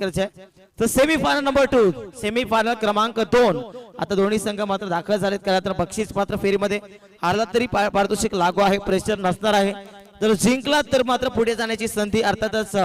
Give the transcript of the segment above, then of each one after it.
तर semifinal number 2 semifinal क्रमांक 2 आता दोन्ही संघ मात्र दाखल झालेत. कारण तर बक्षीस पात्र फेरीमध्ये हारला तरी पारितोषिक लागू आहे, प्रेशर नसणार आहे. जर जिंकला तर मात्र पुढे जाण्याची संधी अर्थातच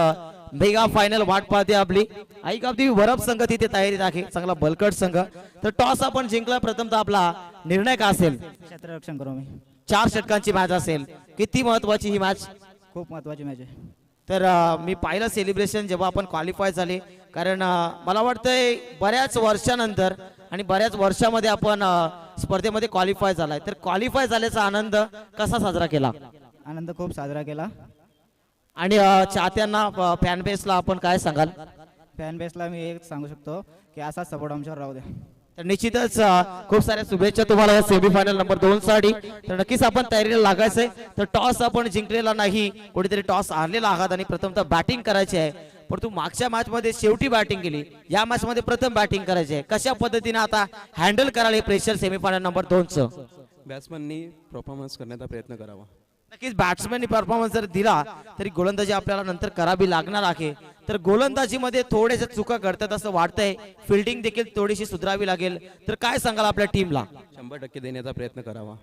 मेगा फायनल वाट पाहते आपली. ऐकावती वरप संघ तिथे तयारीत आहे, चांगला बलकट संघ. तर टॉस आपण जिंकला, प्रथमतः आपला निर्णय का असेल? क्षेत्ररक्षण करू मी. 4 षटकांची मॅच असेल. किती महत्वाची ही मॅच? खूप महत्वाची मॅच आहे. तर मी पाहिलं सेलिब्रेशन जेव्हा आपण क्वालिफाय झाले, कारण मला वाटतंय बऱ्याच वर्षानंतर आणि बऱ्याच वर्षामध्ये आपण स्पर्धेमध्ये क्वालिफाय झालाय. तर क्वालिफाय झाल्याचा आनंद कसा साजरा केला? आनंद खूप साजरा केला. आणि चाहत्यांना फॅन बेसला आपण काय सांगाल? फॅन बेसला मी एक सांगू शकतो की असा सपोर्ट आमच्यावर राहू द्या. तर निश्चितच खूप साऱ्या शुभेच्छा तुम्हाला या सेमीफायनल नंबर 2 साठी. तर नक्कीच आपण तयारीला लागायचंय. तर टॉस आपण जिंकलेला नाही, कुठेतरी टॉस हारलेला आहात आणि प्रथमतः बॅटिंग करायची आहे. पण तू मागच्या मॅच मध्ये शेवटी बॅटिंग केली, या मॅच मध्ये प्रथम बॅटिंग करायची आहे. कशा पद्धतीने आता हँडल कराल हे प्रेशर सेमीफायनल नंबर 2 चं? बॅट्समननी परफॉर्मन्स करण्याचा प्रयत्न करावा. नक्कीच बॅट्समॅननी परफॉर्मन्स जर दिला तरी गोलंदाजी आपल्याला नंतर करावी लागणार आहे. तर गोलंदाजीमध्ये थोड्याशा चुका घडतात असं वाटतंय, फिल्डिंग देखील थोडीशी सुधारावी लागेल. तर काय सांगाल आपल्या टीमला? 100% देण्याचा प्रयत्न करावा.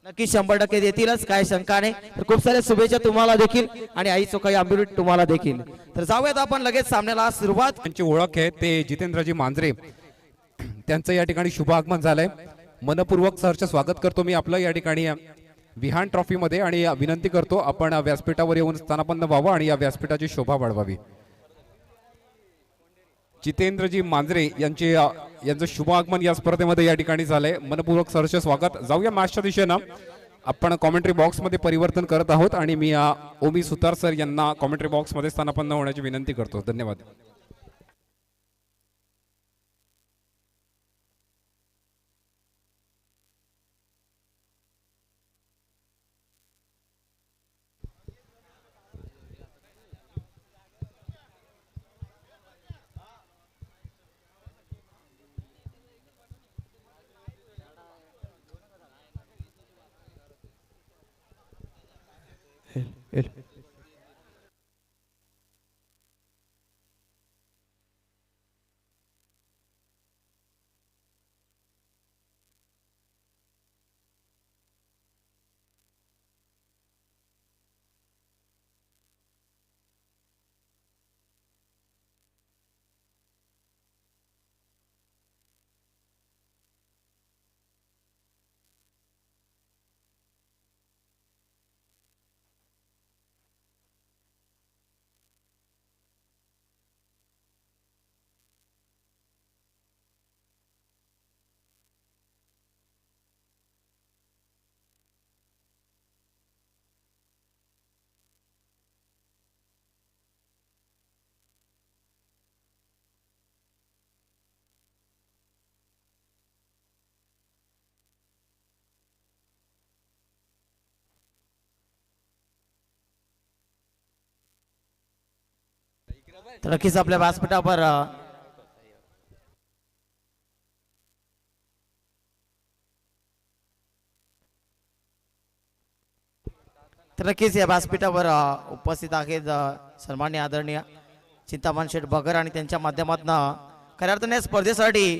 नक्की 100% देतीलच, काय शंका नाही. तर खूप साऱ्या शुभेच्छा तुम्हाला देखील आणि आई चोखाई आंबिवली तुम्हाला देखील. तर जाऊयात आपण लगेच सामन्याला सुरुवात. त्यांची ओळख आहे ते जितेंद्रजी मांजरे, त्यांचं या ठिकाणी शुभ आगमन झालंय. मनपूर्वक सहर्ष स्वागत करतो मी आपलं या ठिकाणी विहान ट्रॉफी मध्ये आणि विनंती करतो आपण व्यासपीठावर येऊन स्थानापन्न व्हावं आणि या व्यासपीठाची शोभा वाढवावी. जितेंद्रजी मांजरे यांचं शुभ आगमन या स्पर्धेमध्ये या ठिकाणी झालंय. मनपूर्वक सहर्ष स्वागत. जाऊया मॅचच्या दिशेनं. आपण कॉमेंट्री बॉक्स मध्ये परिवर्तन करत आहोत आणि मी ओमी सुतार सर यांना कॉमेंट्री बॉक्स मध्ये स्थानापन्न होण्याची विनंती करतो. धन्यवाद. तर नक्कीच आपल्या व्यासपीठावर तर नक्कीच या व्यासपीठावर उपस्थित आहेत सन्माननीय आदरणीय चिंतामण शेठ बगर आणि त्यांच्या माध्यमातून खऱ्या अर्थाने स्पर्धेसाठी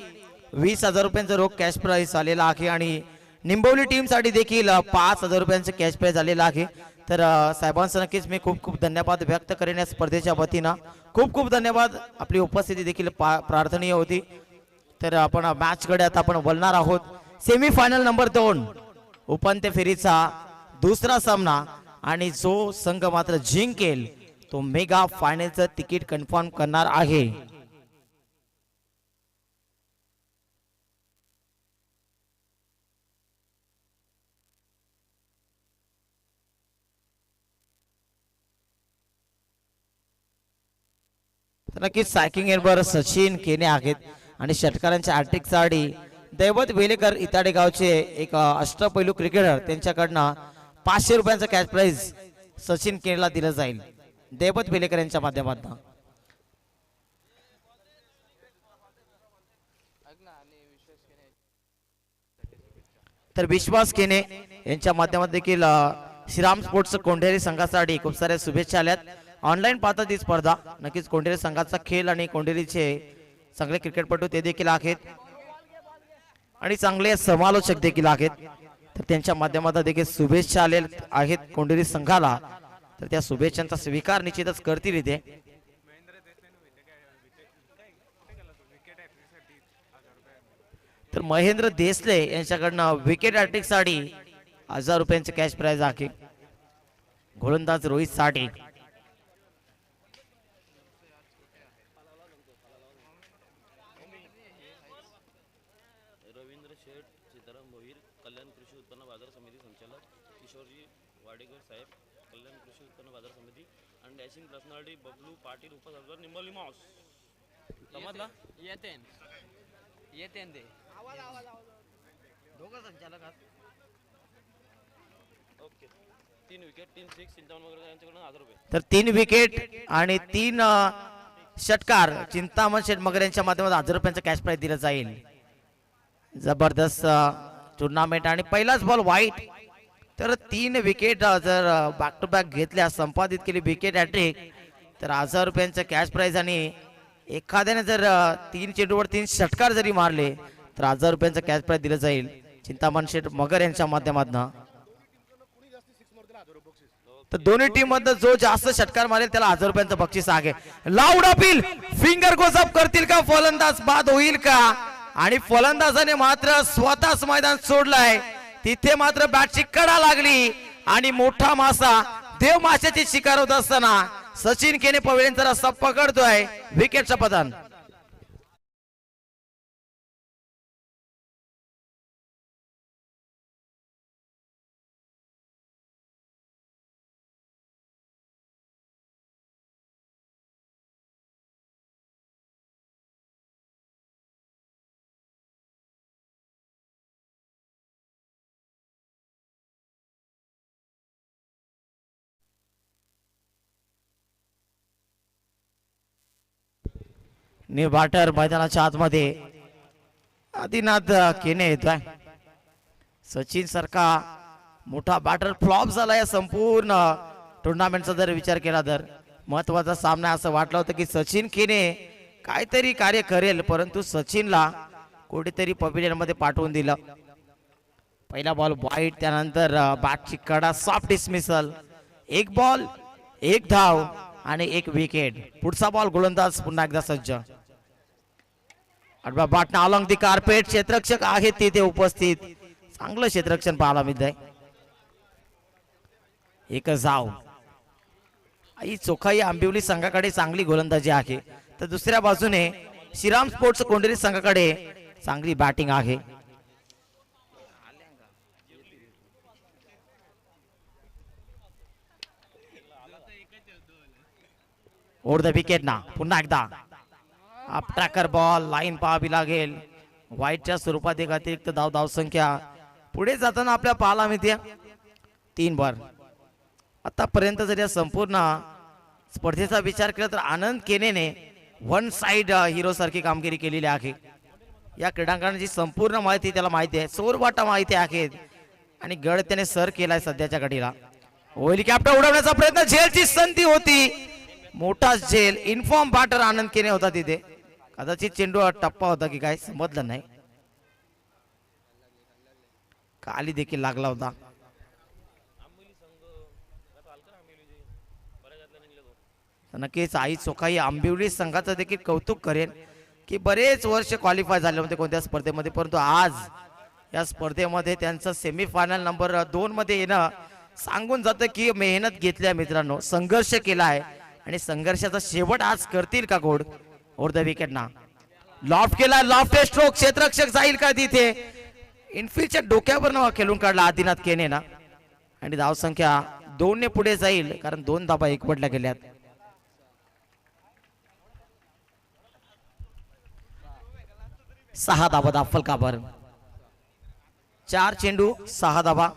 20,000 रुपयांचा रोख कॅश प्राइज आलेला आहे आणि निंबवली टीम साठी देखील 5,000 रुपयांचं कॅश प्राइज आलेलं आहे. तर साहेबांचं नक्कीच मी खूप खूप धन्यवाद व्यक्त करेन या स्पर्धेच्या वतीनं. खूप खूप धन्यवाद. आपली उपस्थिती देखील प्रार्थनीय होती. तर आपण मॅच कडे आता आपण बोलणार आहोत. सेमीफायनल नंबर 2 उपांत्य फेरीचा दुसरा सामना आणि जो संघ मात्र जिंकेल तो मेगा फायनलचं तिकीट कन्फर्म करणार आहे. तर नक्कीच सायकिंग एनवर सचिन केने आहेत आणि षटकारांच्या हॅट्रिक साठी दैवत वेलेकर इताडे गावचे एक अष्टपैलू क्रिकेटर, त्यांच्याकडनं 500 रुपयांचा कॅश प्राइज सचिन केनेला दिलं जाईल दैवत वेलेकर यांच्या माध्यमातून. तर विश्वास केने यांच्या माध्यमातून देखील श्रीराम स्पोर्ट्स कोंढेरी संघासाठी खूप साऱ्या शुभेच्छा आल्यात. ऑनलाईन पाहतात ही स्पर्धा. नक्कीच कोंढेरी संघाचा खेळ आणि कोंढेरीचे चांगले क्रिकेटपटू ते देखील आहेत आणि चांगले समालोचक देखील आहेत. तर त्यांच्या माध्यमातून देखील शुभेच्छा आलेल्या आहेत कोंढेरी संघाला. तर त्या शुभेच्छांचा स्वीकार निश्चितच करतील इथे. तर महेंद्र देसले यांच्याकडनं विकेट हॅट्रिकसाठी 1000 रुपयांचे कॅश प्राइज आहे. गोलंदाज रोहित साठे. रवींद्र शेठ, सीताराम भोईर, कल्याण कृषी उत्पन्न बाजार समिती संचालक, किशोरजी वाडेकर साहेब, कल्याण कृषी उत्पन्न बाजार समिती आणि डॅशिंग पर्सनॅलिटी बबलू पाटील उपसरकार निंबोली माऊस. समजला? येते ते दोघं संचालक ओके. 3 विकेट 3 6 चिंतामण वगैरे यांच्याकडून 1000 रुपये. तर 3 विकेट आणि 3 षटकार चिंतामण शेठ मगर यांच्या माध्यमातून 1000 रुपयांचा कॅश प्राइज दिला जाईल. जबरदस्त टुर्नामेंट आणि पहिलाच बॉल वाईट. तर 3 विकेट जर बॅक टू बॅक घेतल्या संपादित केली विकेट हॅट्रिक तर 1000 रुपयांचा कॅश प्राइज आणि एखाद्याने जर 3 चेंडूवर 3 षटकार जरी मारले तर 1000 रुपयांचा कॅश प्राइज दिला जाईल चिंतामण शेठ मगर यांच्या माध्यमातून. तर दोन्ही टीम मध्ये जो जास्त षटकार मारेल त्याला 1000 रुपयांचं बक्षीस आहे. Loud appeal, finger goes up करतील का फलंदाज, बाद होईल का? आणि फलंदाजाने मात्र स्वतःच मैदान सोडलंय. तिथे मात्र बॅटची कडा लागली आणि मोठा मासा देव माशाची शिकार होत असताना सचिन केने पवेळेंचा रस्ता पकडतोय. विकेटचं पतन. न्यू बॅटर मैदानाच्या आतमध्ये आदिनाथ केने येतोय. सचिन सारखा मोठा बॅटर फ्लॉप झाला या संपूर्ण टुर्नामेंटचा जर विचार केला तर महत्वाचा सामना असं वाटलं होतं की सचिन केने काहीतरी कार्य करेल परंतु सचिनला कुठेतरी पवेलियन मध्ये पाठवून दिलं. पहिला बॉल वाईट, त्यानंतर बॅटची कडा, सॉफ्ट डिसमिसल, 1 बॉल 1 धाव आणि 1 विकेट. पुढचा बॉल गोलंदाज पुन्हा एकदा सज्ज. आडवा बाटना अलॉंग दी कार्पेट. क्षेत्ररक्षक आहेत तिथे उपस्थित. चांगलं क्षेत्ररक्षण पाहायला मिळतंय. 1 धाव. आई चोखाई आंबिवली संघाकडे चांगली गोलंदाजी आहे तर दुसऱ्या बाजूने श्रीराम स्पोर्ट्स कोंढेरी संघाकडे चांगली बॅटिंग आहे. ओव्हर द विकेट ना पुन्हा एकदा अप ट्रॅकर बॉल. लाईन पाहावी लागेल. वाईटच्या स्वरूपात एक अतिरिक्त धाव संख्या पुढे जाताना आपल्या पाहायला मिळते 3 वर. आतापर्यंत जर या संपूर्ण स्पर्धेचा विचार केला तर आनंद केनेने वन साइड हिरो सारखी कामगिरी केलेली आहे. या क्रीडांगणाची संपूर्ण माहिती त्याला माहिती आहे, सोरवाटा माहिती आहे आणि गड त्याने सर केलाय सध्याच्या घडीला. ओली कॅप्टन उडवण्याचा प्रयत्न, झेलची संधी होती, मोठा झेल. इन्फॉर्म बॅटर आनंद केने होता तिथे. कदाचित चेंडू टप्पा होता की काय समजलं नाही. काली देखील लागला होता. नक्कीच आई चोखाई आंबिवली संघाचं देखील कौतुक करेन की बरेच वर्ष क्वालिफाय झाले होते कोणत्या स्पर्धेमध्ये परंतु आज या स्पर्धेमध्ये त्यांचं सेमीफायनल नंबर 2 मध्ये येणं सांगून जातं की मेहनत घेतल्या मित्रांनो, संघर्ष केला आहे आणि संघर्षाचा शेवट आज करतील का गोड. ओव्हर द विकेट ना लॉफ्ट केला, लॉफ्ट स्ट्रोक. क्षेत्ररक्षक जाईल का तिथे? इनफिल्डच्या डोक्यावर खेळून काढला आदिनाथ केने ना आणि धावसंख्या 2 ने पुढे जाईल कारण 2 धाबा एकवटल्या गेल्यात. सहा धाबा दाफल काबर. 4 चेंडू 6 धाबा.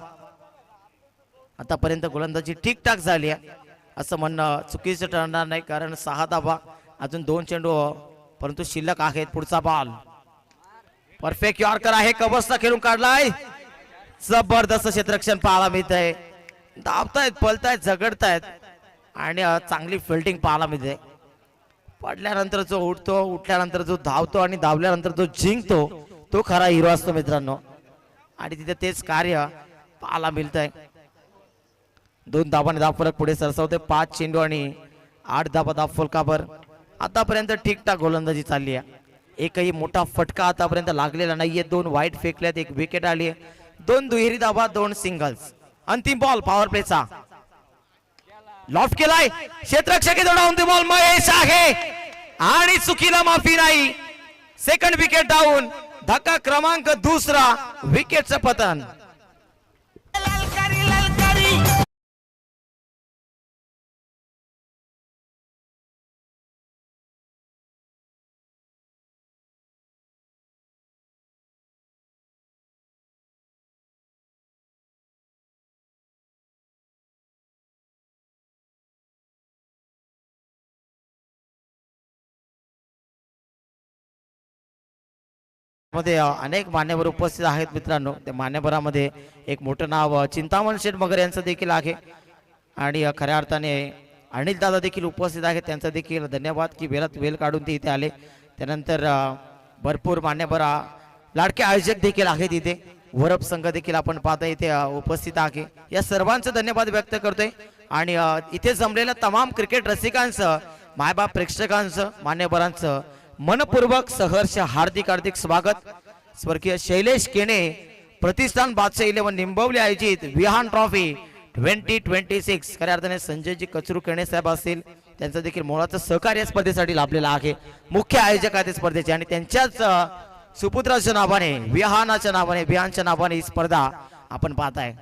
आतापर्यंत गोलंदाजी ठीकठाक झाली आहे असं म्हणणं चुकीचं ठरणार नाही कारण 6 धाबा अजून 2 चेंडू परंतु शिल्लक आहेत. पुढचा बॉल परफेक्ट यॉर्कर आहे, कबसला खेळून काढलाय. जबरदस्त क्षेत्ररक्षण पाहायला मिळत आहे. धावतायत, पळतायत, झगडतायत आणि चांगली फिल्डिंग पाहायला मिळते. पडल्यानंतर जो उठतो, उठल्यानंतर जो धावतो आणि धावल्यानंतर जो जिंकतो तो खरा हिरो असतो मित्रांनो. आणि तिथे तेच कार्य पाहायला मिळतंय. 2 धावांनी धाव फरक पुढे सरसावते. 5 चेंडू आणि 8 धावा धाव फलकावर. आतापर्यंत ठीकठाक गोलंदाजी चालली आहे. एकही मोठा फटका आतापर्यंत लागलेला नाहीये. 2 वाईट फेकल्यात, 1 विकेट आली आहे. 2 दुहेरी धावा, 2 सिंगल्स. अंतिम बॉल पॉवर प्लेचा. लॉफ्ट केलाय, क्षेत्ररक्षक अंतिम बॉल महेश आहे आणि चुकीला माफी नाही. Second wicket down. धक्का क्रमांक 2, विकेटचं पतन. मध्ये अनेक मान्यवर उपस्थित आहेत मित्रांनो. त्या मान्यवरामध्ये एक मोठं नाव चिंतामण शेठ मगर यांचं देखील आहे. आणि खऱ्या अर्थाने अनिल दादा देखील उपस्थित आहेत. त्यांचा देखील धन्यवाद की वेळात वेळ काढून ते इथे आले. त्यानंतर भरपूर मान्यवर लाडके आयोजक देखील आहेत इथे. वरप संघ देखील आपण पाहता इथे उपस्थित आहे. या सर्वांचं धन्यवाद व्यक्त करतोय. आणि इथे जमलेल्या तमाम क्रिकेट रसिकांचं, मायबाप प्रेक्षकांचं, मान्यवरांचं मनपूर्वक सहर्ष हार्दिक स्वागत. स्वर्गीय शैलेश केणे प्रतिष्ठान बादशाह 11 निंबवली आयोजित विहान ट्रॉफी 2026 खऱ्या अर्थाने संजयजी कचरू केणे साहेब असतील, त्यांचं देखील मोलाचं सहकार्य स्पर्धेसाठी लाभलेलं आहे. मुख्य आयोजक आहेत स्पर्धेचे आणि त्यांच्याच सुपुत्राच्या नावाने, विहानच्या नावाने ही स्पर्धा आपण पाहताय.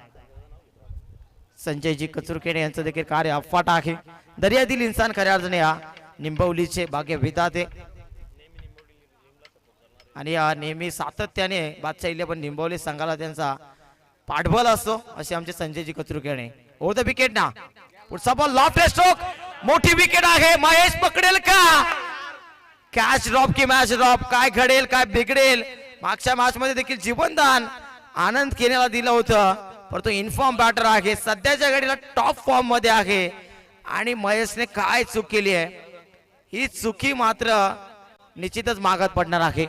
संजयजी कचरू केणे यांचं देखील कार्य अफाट आहे. दर्यादिल इन्सान खऱ्या अर्थाने या निंबवलीचे भाग्य विधाते आणि नेहमी सातत्याने बादशाह 11 निंबवली संघाला त्यांचा पाठबळ असतो असे आमचे संजयजी कचरू केणे. ओ द विकेट ना. पुढचा बॉल लॉफ्ट स्ट्रोक. मोठी विकेट आहे. महेश पकडेल का? कॅच ड्रॉप की मॅच ड्रॉप. काय घडेल, काय बिघडेल. मागच्या मॅच मध्ये देखील जीवनदान आनंद केनेला दिलं होतं, परंतु इन्फॉर्म बॅटर आहे, सध्याच्या घडीला टॉप फॉर्म मध्ये आहे. आणि महेशने काय चूक केली आहे, ही चुकी मात्र निश्चितच मागात पडणार आहे.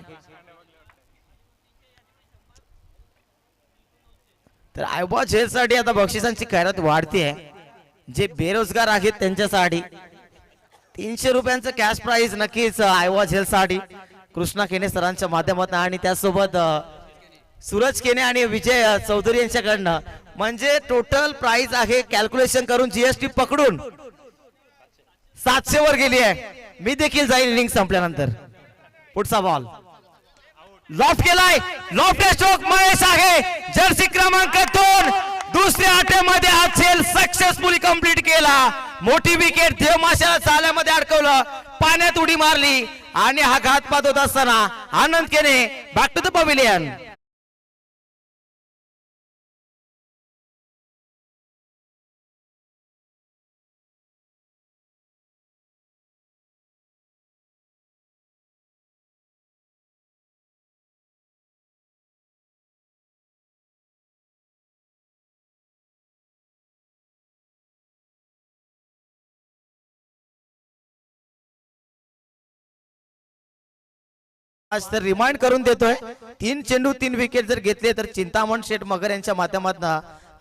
तर आयबॉ जेलसाठी आता बक्षिसांची खैरात वाढते. जे बेरोजगार आहेत त्यांच्यासाठी 300 रुपयांचं कॅश प्राइज नक्कीच आयबॉ जेलसाठी कृष्णा केने सरांच्या माध्यमातून आणि त्यासोबत सूरज केने आणि विजय चौधरी यांच्याकडनं. म्हणजे टोटल प्राइस आहे कॅल्क्युलेशन करून जीएसटी पकडून 700 वर गेली आहे. मी देखील जाईल इनिंग संपल्यानंतर. पुढचा बॉल लॉफ्ट केलाय. लॉफ्ट स्ट्रोक महेश आहे. जर्सी क्रमांक 2 दुसऱ्या आटेमध्ये हा खेळ सक्सेसफुली कंप्लीट केला. मोठी विकेट देवमाशाला चाल्यामध्ये अडकवलं, पाण्यात उडी मारली आणि हा घातपात होत असताना आनंद केने बॅक टू द पवेलियन. आज तर रिमाइंड करून देतोय, 3 चेंडू 3 विकेट जर घेतले तर चिंतामण शेठ मगर यांच्या माध्यमातून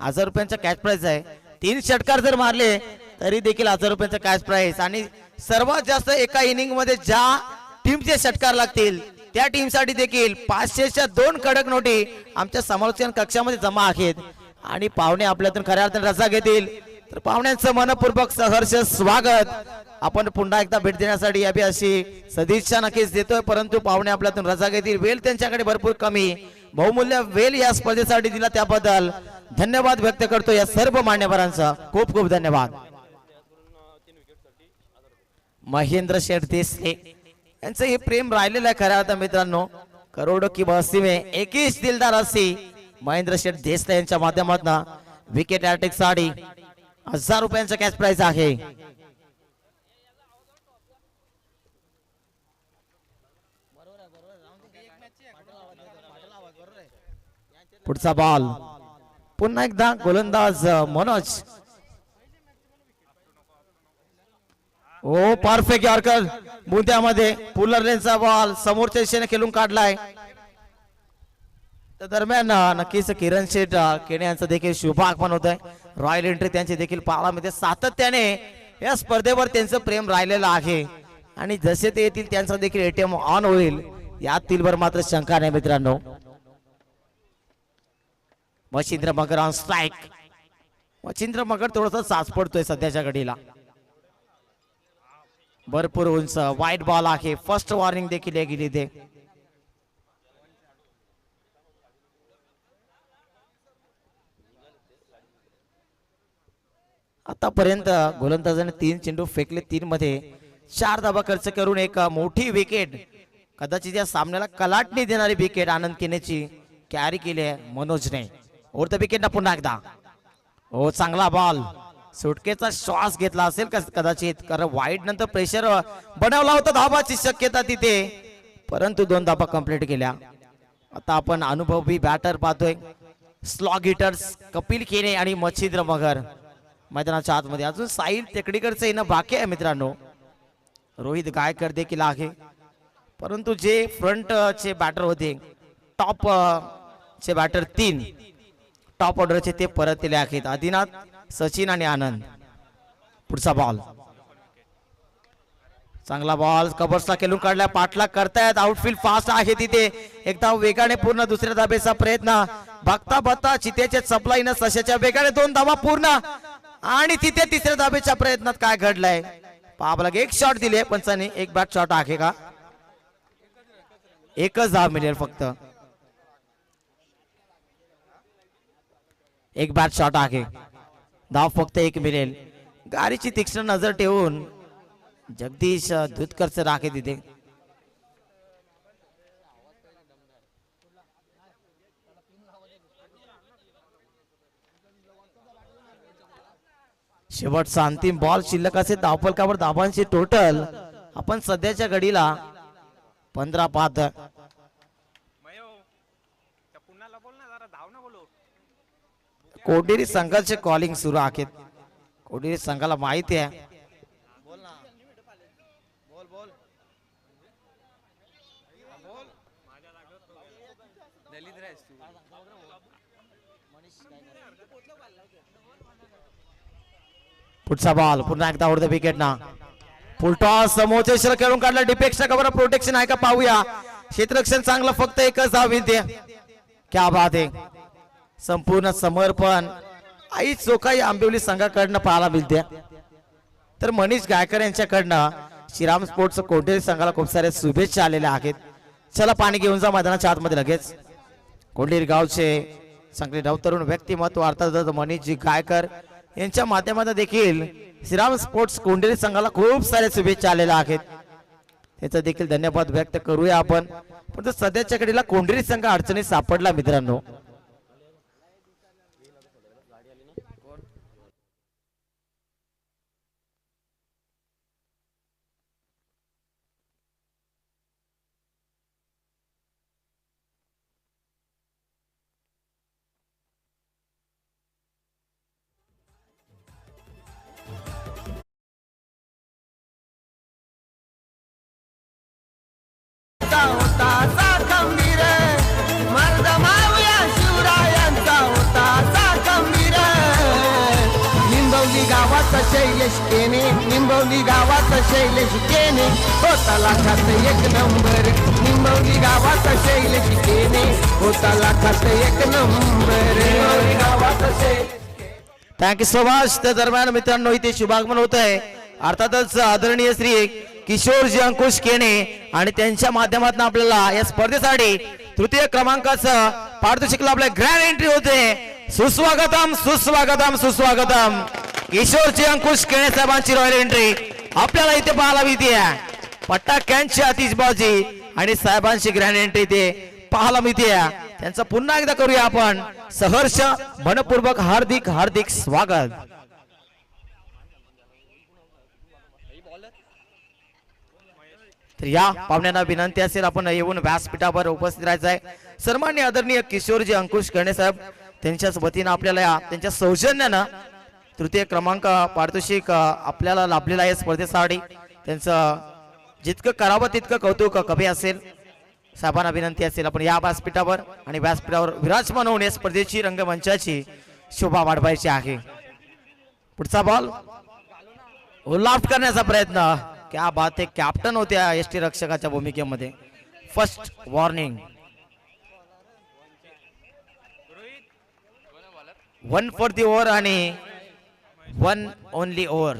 1000 रुपयांचा कॅश प्राइज आहे. 3 षटकार जर मारले तरी देखील 1000 रुपयांचा कॅश प्राइज. आणि सर्वात जास्त एका इनिंग मध्ये ज्या टीमचे षटकार लागतील त्या टीम साठी देखील 500च्या 2 कडक नोटी आमच्या समालोचन कक्षामध्ये जमा आहेत. आणि पाहुणे आपल्यातून खऱ्या अर्थाने रजा घेतील. तर पाहुण्यांचं मनपूर्वक सहर्ष स्वागत. आपण पुन्हा एकदा भेट देण्यासाठी यावी अशी सदिच्छा नक्कीच देतोय, परंतु पाहुणे आपल्यातून रजा घेतील. वेळ त्यांच्याकडे भरपूर कमी, बहुमूल्य वेळ या स्पर्धेसाठी दिला त्याबद्दल धन्यवाद व्यक्त करतो या सर्व मान्यवरांचा. खूप खूप धन्यवाद. महेंद्र शेठ देसले यांचं हे प्रेम राहिलेलं आहे खऱ्या अर्थाने मित्रांनो. करोडो की बस्ती में एक ही दिलदार असी महेंद्र शेठ देसले यांच्या माध्यमातून विकेट ॲटिक साठी 1000 रुपयांचा कॅश प्राइज आहे. पुढचा बॉल पुन्हा एकदा गोलंदाज मनोज ओ परफेक्ट यॉर्कर बुंद्यामध्ये पुलर लेनचा बॉल समोरच्या दिशेने खेळून काढलाय. त्या दरम्यान नक्कीच किरण शेठ केणे यांचं देखील शुभ आगमन होत आहे. रॉयल एंट्री त्यांची देखील पाहायला मिळते. सातत्याने या स्पर्धेवर त्यांचं प्रेम राहिलेलं आहे आणि जसे ते येतील त्यांचा देखील एटीएम ऑन होईल यातील भर मात्र शंका नाही मित्रांनो. मच्छिंद्र मगर ऑन स्ट्राईक. मच्छिंद्र मगर थोडस साच पडतोय सध्याच्या घडीला. भरपूर उंच वाईट बॉल आहे. फर्स्ट वॉर्निंग देखील गेली ते. आतापर्यंत गोलंदाजाने 3 चेंडू फेकले. 3 मध्ये 4 धावा खर्च करून एक मोठी विकेट कदाचित या सामन्याला कलाटणी देणारी विकेट आनंद केनेची कॅरी केली आहे मनोजने. ओव्हर द विकेट ना पुन्हा एकदा. हो चांगला बॉल. सुटकेचा श्वास घेतला असेल कदाचित कारण वाईट नंतर प्रेशर बनवला होता धावाची शक्यता तिथे परंतु 2 धावा कंप्लीट केल्या. आता आपण अनुभवी बॅटर पाहतोय. स्लॉग हिटर्स कपिल केने आणि मच्छिंद्र मगर मैदानाच्या आतमध्ये. अजून साहिल टेकडीकडचं येणं बाकी आहे मित्रांनो. रोहित गायकर देखील आहे परंतु जे फ्रंट चे बॅटर होते टॉप चे बॅटर 3 टॉप ऑर्डरचे ते परतलेले आहेत. आदिनाथ, सचिन आणि आनंद. पुढचा बॉल चांगला बॉल कबर्सला खेळून काढला. पाठलाग करतायत. आउटफील्ड फास्ट आहे तिथे. एकदा वेगाने पूर्ण दुसऱ्या धाबेचा प्रयत्न. बघता बघता चितेच्या चपलाईनं सशाच्या वेगाने 2 धावा पूर्ण आणि तिथे तिसऱ्या धाबेच्या प्रयत्नात काय घडलंय पाहावं एक शॉट दिले पंचांनी. एक बॅट शॉट आहे का? एकच धाव मिळेल फक्त. एक बॅट शॉट आहे. धाव फक्त एक मिळेल. गाडीची तीक्ष्ण नजर ठेवून जगदीश दूधकरचं राखे तिथे. शेवटचा अंतिम बॉल शिल्लक असे. धावफलकावर धावांची टोटल आपण सध्याच्या घडीला 15 पाहत. कोडेरी संघाचे कॉलिंग सुरू आहेत. कोडेरी संघाला माहिती आहे. पुढचा बॉल पुन्हा एकदा ओव्हर द विकेट ना. फुलटॉस समोरच्या खेळून काढला. डिपेक्सच्या कव्हर प्रोटेक्शन आहे का पाहूया. क्षेत्ररक्षण चांगलं फक्त एकच धाव मिळते. क्या बात आहे. संपूर्ण समर्पण आई चोखाई आंबिवली संघाकडनं पाहायला मिळते. तर मनीष गायकर यांच्याकडनं श्रीराम स्पोर्ट्स कोटेरी संघाला खूप सारे शुभेच्छा आलेल्या आहेत. चला पाणी घेऊन जा मैदानाच्या आतमध्ये लगेच. कोंडेरी गावचे चांगले नवतरुण व्यक्तिमत्व अर्थात मनीषजी गायकर यांच्या माध्यमातून देखील श्रीराम स्पोर्ट्स कोंडेरी संघाला खूप सारे शुभेच्छा आलेल्या आहेत. त्याचा देखील धन्यवाद व्यक्त करूया आपण. पण सध्याच्या घडीला कोंडेरी संघ अडचणीत सापडला मित्रांनो. गावाचा शैलेश केने. निंबवली गावाचा शैलेश केने होता लाखात 1 नंबर. निंबवली गावाचा शैलेश केने होता लाखात 1 नंबर. निंबवली गावाचा शैलेश. Thank you so much. त्या दरम्यान मित्रांनो इथे शुभागमन होत आहे अर्थातच आदरणीय श्री किशोरजी अंकुश केणे आणि त्यांच्या माध्यमातून आपल्याला या स्पर्धेसाठी तृतीय क्रमांकाचं पारितोषिक आपल्या ग्रँड एंट्री होते. सुस्वागतम सुस्वागतम सुस्वागतम. किशोरजी अंकुश केणे साहेबांची रॉयल एंट्री आपल्याला इथे पाहायला मिळते. पटाक्यांची आतिषबाजी आणि साहेबांची ग्रँड एंट्री ते पाहायला मिळते. त्यांचं पुन्हा एकदा करूया आपण सहर्ष मनपूर्वक हार्दिक हार्दिक स्वागत. तर या पाहुण्यांना विनंती असेल आपण येऊन व्यासपीठावर उपस्थित राहायचं आहे. सन्माननीय आदरणीय किशोरजी अंकुश केणे साहेब त्यांच्याच वतीनं आपल्याला त्यांच्या सौजन्यानं तृतीय क्रमांक पारितोषिक आपल्याला लाभलेलं आहे स्पर्धेसाठी. त्यांचं जितकं करावं तितकं कौतुक कमी असेल. साहेबांना विनंती असेल आपण या व्यासपीठावर आणि व्यासपीठावर विराजमान होऊन या स्पर्धेची रंगमंचाची शोभा वाढवायची आहे. पुढचा बॉल उल्लाफ करण्याचा प्रयत्न. क्या बात आहे, कॅप्टन होत्या यष्टी रक्षकाच्या भूमिकेमध्ये. First warning. 1 for the over आणि 1 ओनली ओव्हर.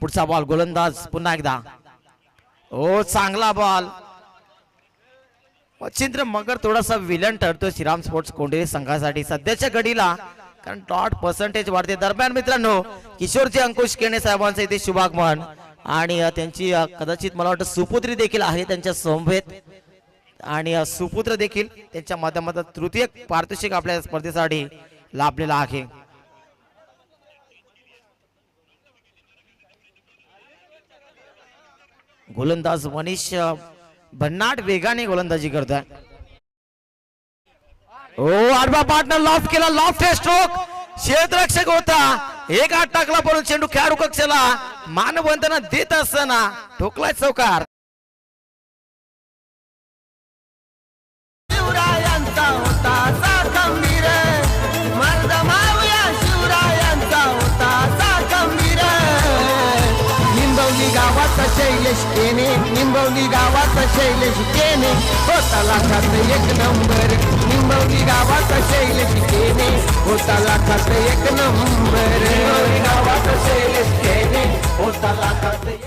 पुढचा बॉल गोलंदाज पुन्हा एकदा. ओ चांगला बॉल. मच्छिंद्र मगर थोडासा विलन ठरतो श्रीराम स्पोर्ट्स कोंढेरी संघासाठी सध्याच्या घडीला, कारण डॉट पर्सेंटेज वाढते. दरम्यान मित्रांनो किशोरजी अंकुश केणे साहेबांचं इथे शुभागमन आणि त्यांची कदाचित मला वाटतं सुपुत्री देखील आहे त्यांच्या समवेत आणि सुपुत्र देखील त्यांच्या माध्यमातून तृतीय पारितोषिक आपल्या स्पर्धेसाठी लाभलेला आहे. गोलंदाज मनीष भन्नाट वेगाने गोलंदाजी करतोय. ओ आडवा पार्टनर लॉफ्ट केला. Loft stroke. क्षेत्ररक्षक होता, एक आठ टाकला पण चेंडू खेळाडू कक्षाला मानवंदना देत असताना ठोकलाय चौकार. शिवरायांचा होता खंबीर, मर्द मावळ्या शिवरायांचा होता खंबीर. निंबवली गावाचा शैलेश केने, निंबवली गावाचा शैलेश केने होता लाखात एक नंबर. निंबवली गावाचा शैलेश केने होता लाखात एक नंबर. निंबवली गावाचा शैलेश केने होता लाखात एक नंबर.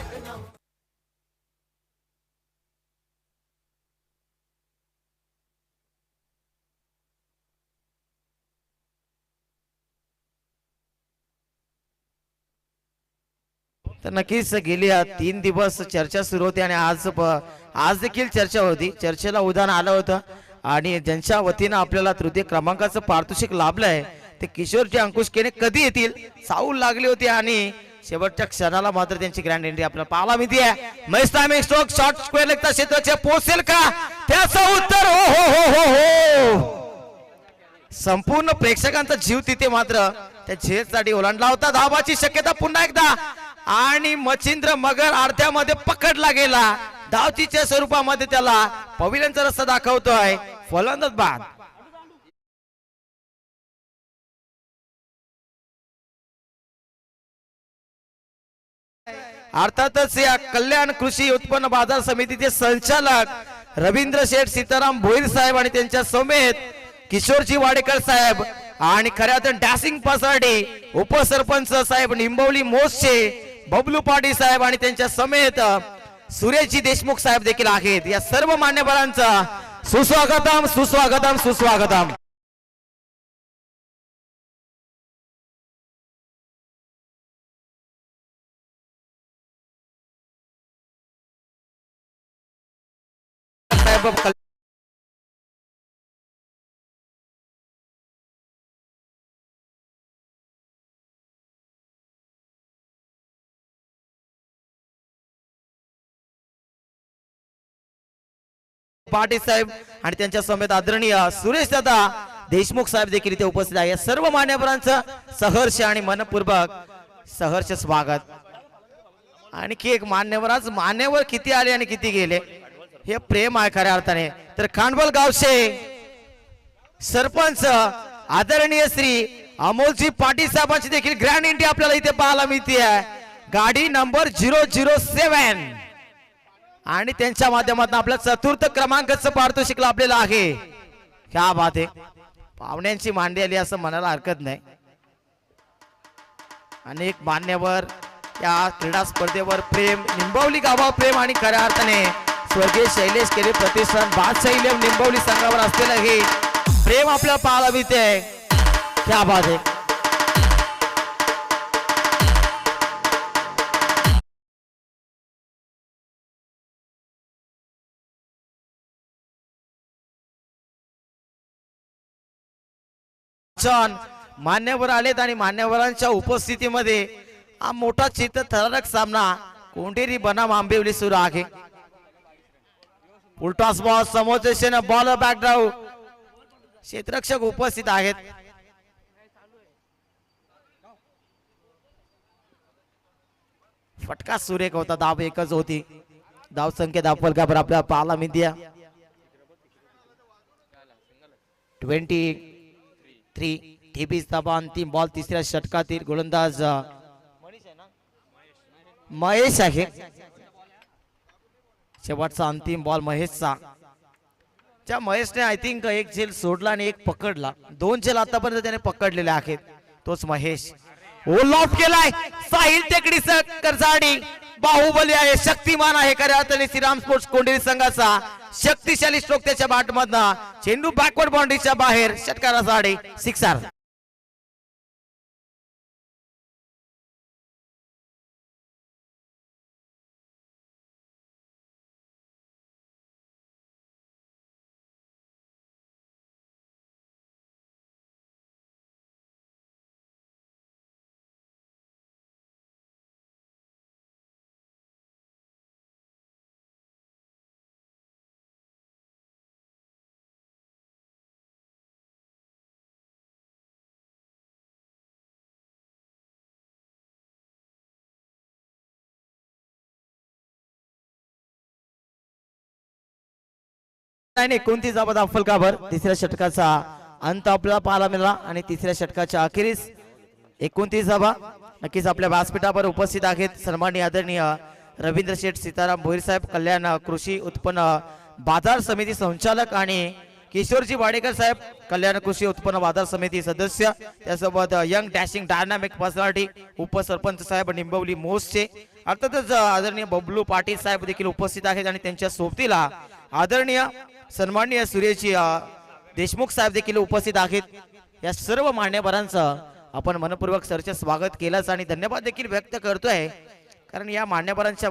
तर नक्कीच गेली 3 दिवस चर्चा सुरू होती आणि आज देखील चर्चा होती. चर्चेला उदाहरण आलं होतं आणि ज्यांच्या वतीनं आपल्याला तृतीय क्रमांकाचं पारितोषिक लाभलंय ते किशोरजी अंकुश केने कधी येतील चाऊल लागली होती आणि शेवटच्या क्षणाला मात्र त्यांची ग्रँड एंट्री आपल्याला पाहायला मिळते. मस्त टायमिंग स्ट्रोक शॉर्ट स्क्वेअर लेगचा क्षेत्राच्या पोहोचेल का त्याचं उत्तर हो हो हो हो हो. संपूर्ण प्रेक्षकांचा जीव तिथे मात्र त्या झेलसाठी ओलांडला होता. धावाची शक्यता पुन्हा एकदा आणि मच्छिंद्र मगर अर्ध्यामध्ये पकडला गेला. धावचीच्या स्वरूपामध्ये त्याला पविलियनचा रस्ता दाखवतोय फलंदाज बाद. अर्थातच या कल्याण कृषी उत्पन्न बाजार समितीचे संचालक रवींद्र शेठ सीताराम भोईर साहेब आणि त्यांच्या समेत किशोरजी वाडेकर साहेब आणि खऱ्या अर्थाने डॅसिंग पासाठी उपसरपंच साहेब निंबवली मोसचे बबलू पाटील साहेब आणि त्यांच्या समेत सुरेशजी देशमुख साहेब देखील आहेत. या सर्व मान्यवरांचा सुस्वागतम सुस्वागतम सुस्वागतम. साहेब पाटील साहेब आणि त्यांच्या समेत आदरणीय सुरेश दादा देशमुख साहेब देखील इथे उपस्थित आहे. सर्व मान्यवरांचं सहर्ष आणि मनपूर्वक सहर्ष स्वागत. आणखी एक मान्यवर किती आले आणि किती गेले हे प्रेम आहे खऱ्या अर्थाने. तर खांडबल गावचे सरपंच आदरणीय श्री अमोलजी पाटील साहेबांची देखील ग्रँड एंट्री आपल्याला इथे पाहायला मिळते आहे. गाडी नंबर 007 आणि त्यांच्या माध्यमातून आपल्या चतुर्थ क्रमांकाचं पारितोषिक लाभलेलं आहे. क्या बात आहे. पाहुण्यांची मांडी आली असं म्हणायला हरकत नाही. अनेक मान्यवर या क्रीडा स्पर्धेवर प्रेम, निंबवली गावावर प्रेम आणि खऱ्या अर्थाने स्वर्गीय शैलेश केले प्रतिष्ठान बादशाही निंबवली संघावर असलेलं हे प्रेम आपल्याला पाहायला मिळते. क्या बात आहे. मान्यवर आलेत आणि मान्यवरांच्या उपस्थितीमध्ये हा मोठा चित्तथरारक सामना कोंढेरी बनाम आंबिवली सुरू आहे. उलटास बॉल समोरच्या बॉल बॅकड्राव क्षेत्ररक्षक उपस्थित आहेत. फटका सुरेख होता. धाव एकच होती. धाव संख्या धाव फलकावर आपल्या पाहायला मिळते 23. ठेपीस धाबा. अंतिम बॉल तिसऱ्या षटकातील गोलंदाज महेश आहे. शेवटचा अंतिम बॉल महेशचा. त्या महेशने आय थिंक एक झेल सोडला आणि एक पकडला. 2 झेल आतापर्यंत त्याने पकडलेले आहेत. तोच महेश. ओ लॉफ्ट केलाय. साहिल टेकडी करसाडी बाहुबली आहे. शक्तिमान आहे खऱ्या अर्थाने श्रीराम स्पोर्ट्स कोंढेरी संघाचा. शक्तिशाली स्ट्रोक त्याच्या बॅट मधला. चेंडू बॅकवर्ड बाउंड्रीच्या बाहेर. षटकारासाठी सिक्सर. आणि 29 धावा फलकावर तिसऱ्या षटकाचा अंत आपल्याला पाहायला मिळाला आणि तिसऱ्या षटकाच्या अखेरीस 29 धावा. नक्कीच आपल्या व्यासपीठावर उपस्थित आहेत सन्माननीय आदरणीय रवींद्र शेठ सीताराम भोईर साहेब, कल्याण कृषी उत्पन्न बाजार समिती संचालक, आणि किशोरजी वाडेकर साहेब, कल्याण कृषी उत्पन्न बाजार समिती सदस्य. त्यासोबत यंग डॅशिंग डायनामिक पर्सनॅलिटी उपसरपंच साहेब निंबवली मोसचे. अर्थातच आदरणीय बबलू पाटील साहेब देखील उपस्थित आहेत आणि त्यांच्या सोबतीला आदरणीय सन्माननीय सुरेशजी देशमुख साहेब देखील उपस्थित आहेत. या सर्व मान्यवरांचं आपण मनपूर्वक सरचे स्वागत केलंच आणि धन्यवाद देखील व्यक्त करतोय, कारण या मान्यवरांच्या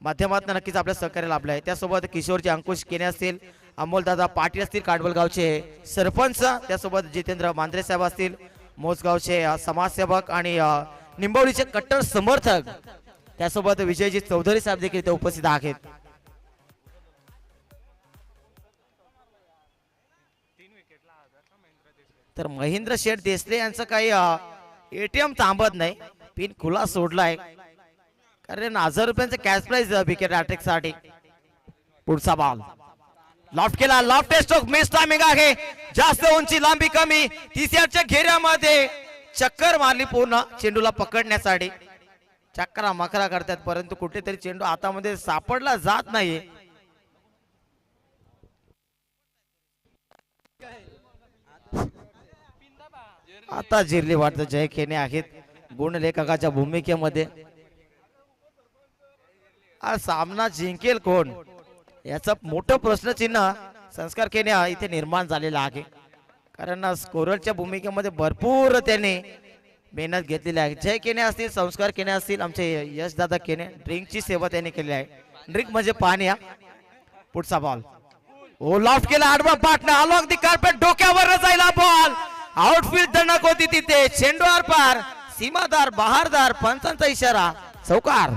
माध्यमातून नक्कीच आपल्या सहकार्य लाभलं आहे. त्यासोबत किशोरजी अंकुश केने असतील, अमोलदादा पाटील असतील काडवलगावचे सरपंच, त्यासोबत जितेंद्र मांद्रे साहेब असतील मोसगावचे समाजसेवक आणि निंबवलीचे कट्टर समर्थक, त्यासोबत विजयजी चौधरी साहेब देखील इथे उपस्थित आहेत. तर महेंद्र शेठ देसले यांचं काही एटीएम थांबत नाही. पिन खुला सोडलाय, कारण 1000 रुपयांचं कॅश प्राइज विकेट हॅट्रिक साठी. पुढचा बॉल लॉफ्ट केला. लॉफ्ट स्ट्रोक मिस टायमिंग आहे. जास्त उंची लांबी कमी. तिसऱ्याच्या घेऱ्यामध्ये चक्कर मारली पूर्ण चेंडूला पकडण्यासाठी. चक्करा मकरा करतात, परंतु कुठेतरी चेंडू हातामध्ये सापडला जात नाहीये. आता जिरली वाटतं जय खेने आहेत गुणलेखकाच्या भूमिकेमध्ये. हा सामना जिंकेल कोण याचा मोठं प्रश्नचिन्ह संस्कार खेने इथे निर्माण झालेला आहे, कारण स्कोररच्या भूमिकेमध्ये भरपूर त्याने मेहनत घेतलेली आहे. जय केने असतील, संस्कार केने असतील, आमचे यश दादा केने ड्रिंकची सेवा त्यांनी केली आहे. ड्रिंक म्हणजे पाणी. पुढचा बॉल ओ लॉफ्ट केला. आडवा पाटणा अलॉंग दी कार्पेट, डोक्यावर जायला बॉल. आउटफील्ड धडक होती तिथे. चेंडू आरपार, सीमादार बहारदार, पंचांचा इशारा, चौकार.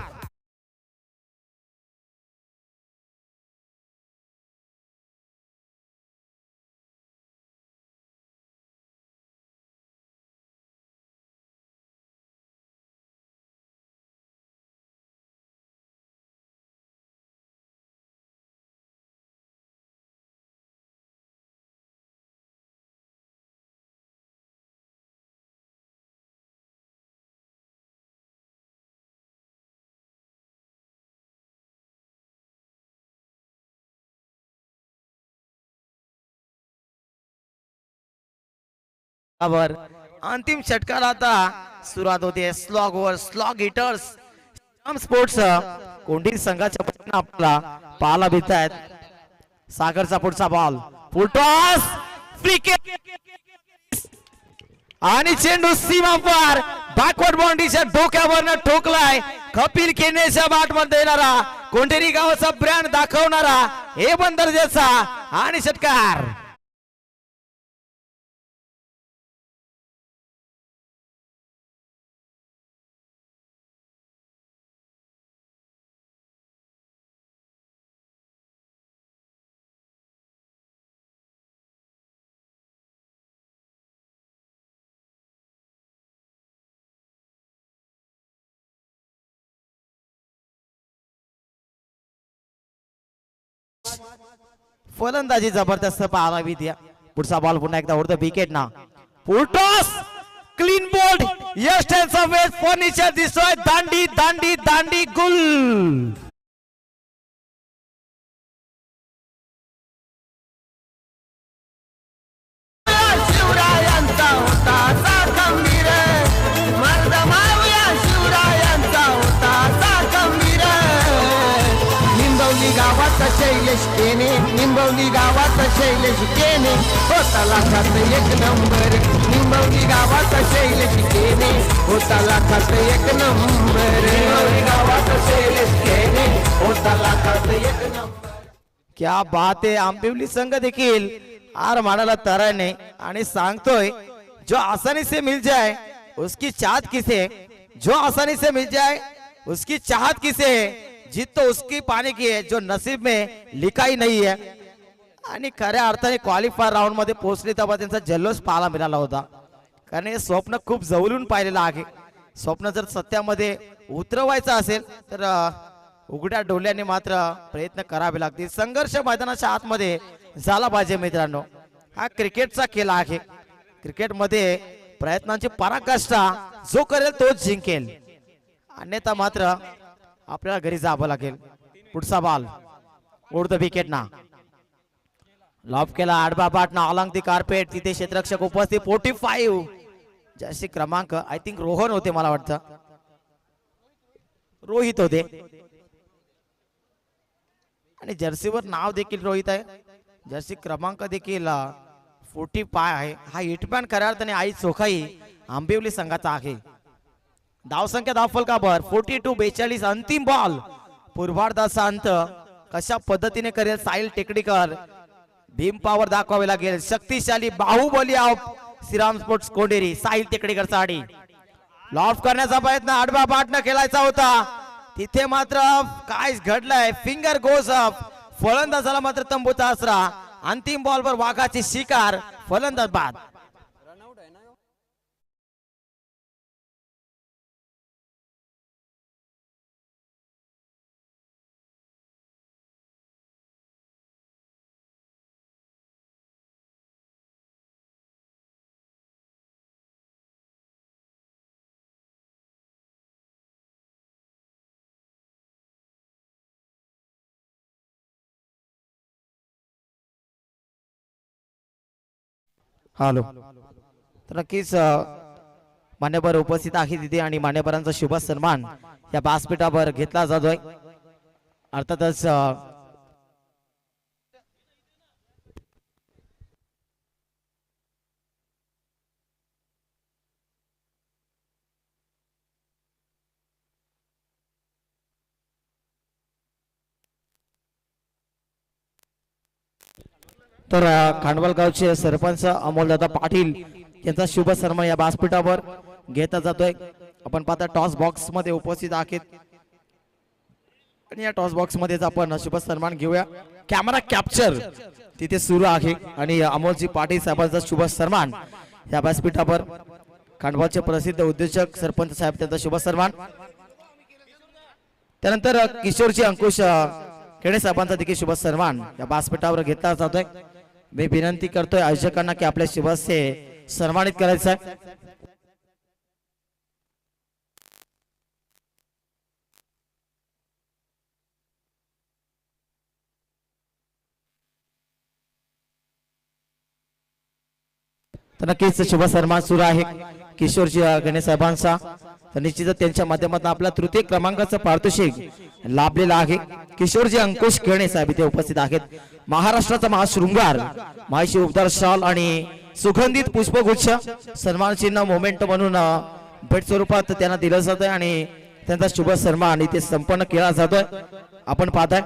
अंतिम षटकाला आता सुरुवात होते. Slog over, slog hitters sports Kondhi संघाच्या आपल्याला पाहायला मिळत आहेत. सागरचा पुढचा ball, full toss, free kick आणि चेंडू सीमा पार बॅकवर्ड बाउंड्रीच्या डोक्यावरनं ठोकलाय. कपिल केनेच्या बॅट मध्ये येणारा, कोंढेरी गावाचा ब्रँड दाखवणारा हे बंदरजेचा आणि षटकार. फलंदाजी जबरदस्त पाहायला द्या. पुढचा बॉल पुन्हा एकदा ओढतो विकेट ना. Full toss clean bowled. Yes tens of wet furniture दिसतोय. दांडी दांडी दांडी गुल. शिवरायांचा होता असा खंबीर, मर्द मावळ्या शिवरायांचा होता असा खंबीर. निंबवली गावाचा शैलेश केने, निंबवली गावाचा शैलेश केने होता लाखात एक नंबर. निंबवली गावाचा शैलेश केने होता लाखात एक नंबर. निंबवली गावाचा शैलेश केने होता लाखात एक नंबर. क्या बात आहे. आंबिवली संघ देखील आर मारायला तयार नाही आणि सांगतोय जो आसानी से मिल जाए उसकी चाहत किसे, जो आसानी से मिल जाए उसकी चाहत किसे, जीत तो उसकी पाने की है जो नसीब में लिखा ही नहीं है. आणि खऱ्या अर्थाने क्वालिफायर राऊंड मध्ये पोहोचले तेव्हा त्यांचा जल्लोष पाहायला मिळाला होता. कारण हे स्वप्न खूप जवळून पाहिलेलं आहे. स्वप्न जर सत्यामध्ये उतरवायचं असेल तर उघड्या डोळ्याने मात्र प्रयत्न करावे लागतील. संघर्ष मैदानाच्या आतमध्ये झाला पाहिजे मित्रांनो. हा क्रिकेटचा खेळ आहे. क्रिकेटमध्ये प्रयत्नांची पराकाष्ठा जो करेल तोच जिंकेल, अन्यथा मात्र आपल्याला घरी जावं लागेल. पुढचा बॉल ओढतो विकेट ना. लॉब केला आडबा बाट ना अलॉंग दी कार्पेट. तिथे क्षेत्ररक्षक उपस्थित 45 जर्सी क्रमांक आय थिंक रोहन होते, मला वाटतं रोहित होते. आणि जर्सीवर नाव देखील रोहित आहे. जर्सी क्रमांक देखील 45 आहे. हा हिटमॅन खऱ्या अर्थाने आई चोखाई आंबिवली संघाचा आहे. धावसंख्या धावफलकावर 42-42. अंतिम बॉल पूर्वार्धाचा अंत कशा पद्धतीने करेल साहिल टेकडीकर. भीम पॉवर दाखवावे लागेल. शक्तिशाली बाहुबली ऑफ श्रीराम स्पोर्ट्स कोंडेरी साहिल टेकडीकर साठी लॉफ करण्याचा प्रयत्न आडवा बाटनं खेळायचा होता. तिथे मात्र काय घडलंय. Finger goes up. फलंदाजाला मात्र तंबूचा आसरा. अंतिम बॉलवर वाघाची शिकार. फलंदाज बाद. हॅलो. तर नक्कीच मान्यवर उपस्थित आहे तिथे आणि मान्यवरांचा शुभ सन्मान या व्यासपीठावर घेतला जातोय. अर्थातच तर खांडवल गावचे सरपंच अमोलदादा पाटील यांचा शुभ सन्मान या व्यासपीठावर घेतला जातोय. आपण पाहता टॉस बॉक्स मध्ये उपस्थित आहेत आणि या टॉस बॉक्स मध्येच आपण शुभ सन्मान घेऊया. कॅमेरा कॅप्चर तिथे सुरू आहे आणि अमोलजी पाटील साहेबांचा शुभ सन्मान या व्यासपीठावर. खांडवलचे प्रसिद्ध उद्योजक सरपंच साहेब त्यांचा शुभ सन्मान. त्यानंतर किशोरजी अंकुश खेडे साहेबांचा देखील शुभ सन्मान या व्यासपीठावर घेतला जातोय. मी विनंती करतोय आयोजकांना की आपल्या शुभस्य सन्मानित करायचं आहे. तर नक्कीच शुभ सन्मान सुरू आहे किशोरजी गणेश साहेबांचा. तर निश्चितच त्यांच्या माध्यमातून आपला तृतीय क्रमांकाचं पारितोषिक लाभलेलं आहे. किशोरजी अंकुश खेळणे साहेब इथे उपस्थित आहेत. महाराष्ट्राचा महाशृंगार माहिशी उपदार शाल आणि सुगंधित पुष्पगुच्छ सन्मान चिन्ह मोमेंट म्हणून भेट स्वरूपात त्यांना दिलं जात आहे आणि त्यांचा शुभ सन्मान इथे संपन्न केला जातोय. आपण पाहताय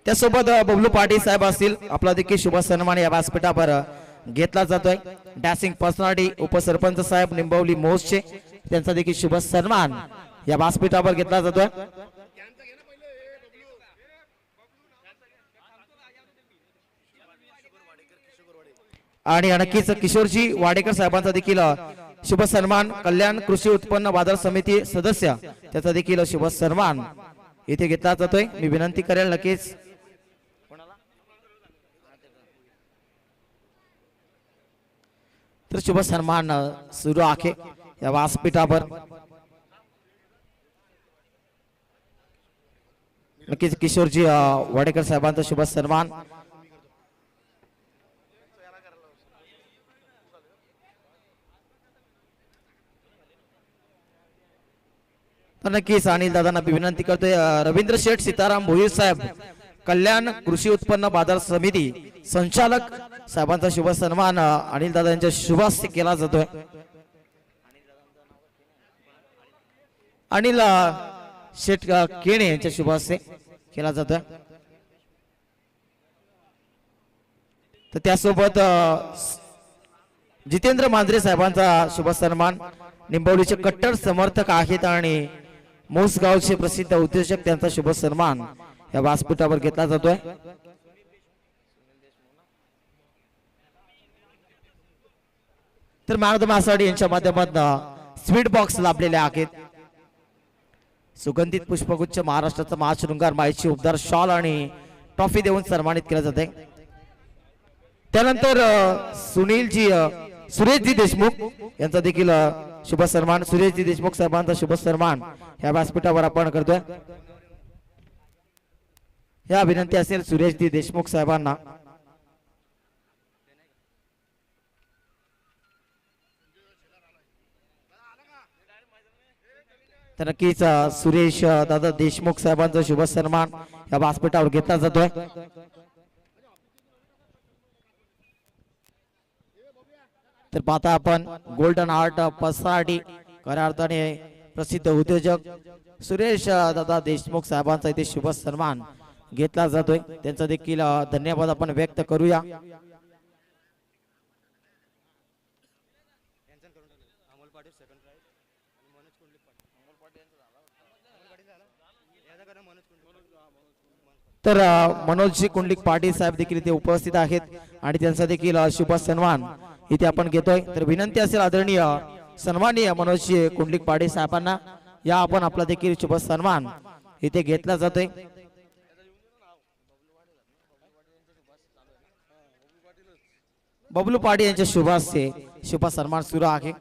त्यासोबत बबलू पाटील साहेब असतील. आपला देखील शुभ सन्मान या व्यासपीठावर घेतला जातोय. डॅसिंग पर्सनॅलिटी उपसरपंच साहेब निंबवली मोसचे त्यांचा देखील शुभ सन्मान या व्यासपीठावर घेतला जातोय. आणि नक्कीच किशोरजी वाडेकर साहेबांचा देखील शुभ सन्मान. कल्याण कृषी उत्पन्न बाजार समिती सदस्य त्याचा देखील शुभ सन्मान इथे घेतला जातोय. मी विनंती करेल नक्कीच तर शुभ सन्मान सुरू आहे या व्यासपीठावर. नक्कीच किशोरजी वाडेकर साहेबांचा शुभ सन्मान. तर नक्कीच अनिल दादांना विनंती करतोय रवींद्र शेठ सीताराम भोईर साहेब कल्याण कृषी उत्पन्न बाजार समिती संचालक साहेबांचा शुभ सन्मान अनिल दादा यांच्या शुभास्ते केला जातोय. अनिल शेठ केणे यांच्या शुभास्ते केला जातोय. तर त्यासोबत जितेंद्र मांजरे साहेबांचा शुभ सन्मान निंबवलीचे कट्टर समर्थक आहेत आणि मोसगावचे प्रसिद्ध उद्योजक त्यांचा शुभ सन्मान या व्यासपीठावर घेतला जातोय. तर मानव मासाडी यांच्या माध्यमातून स्वीट बॉक्स लाभलेले आहेत. सुगंधित पुष्पगुच्छ महाराष्ट्राचा महाशृंगार माईची उपदार शॉल आणि ट्रॉफी देऊन सन्मानित केलं जाते. त्यानंतर सुरेशजी देशमुख यांचा देखील शुभ सन्मान सुरेशजी देशमुख साहेबांचा शुभ सन्मान या व्यासपीठावर आपण करतोय. या विनंती असेल सुरेशजी देशमुख साहेबांना. तर नक्कीच सुरेश दादा देशमुख साहेबांचा शुभ सन्मान या व्यासपीठावर घेतला जातोय. तर पाहता आपण गोल्डन आर्ट पर्सनॅलिटी खऱ्या अर्थाने प्रसिद्ध उद्योजक सुरेश दादा देशमुख साहेबांचा इथे शुभ सन्मान घेतला जातोय. त्यांचा देखील धन्यवाद आपण व्यक्त करूया. तर मनोजजी कुंडलिक पाटील साहेब देखील इथे उपस्थित आहेत आणि त्यांचा देखील शुभ सन्मान इथे आपण घेतोय. तर विनंती असेल आदरणीय सन्माननीय मनोजजी कुंडलिक पाटील साहेबांना या आपण आपला देखील शुभ सन्मान इथे घेतला जातोय. बबलू पाटील यांच्या शुभास्ते शुभ सन्मान सुरू आहे.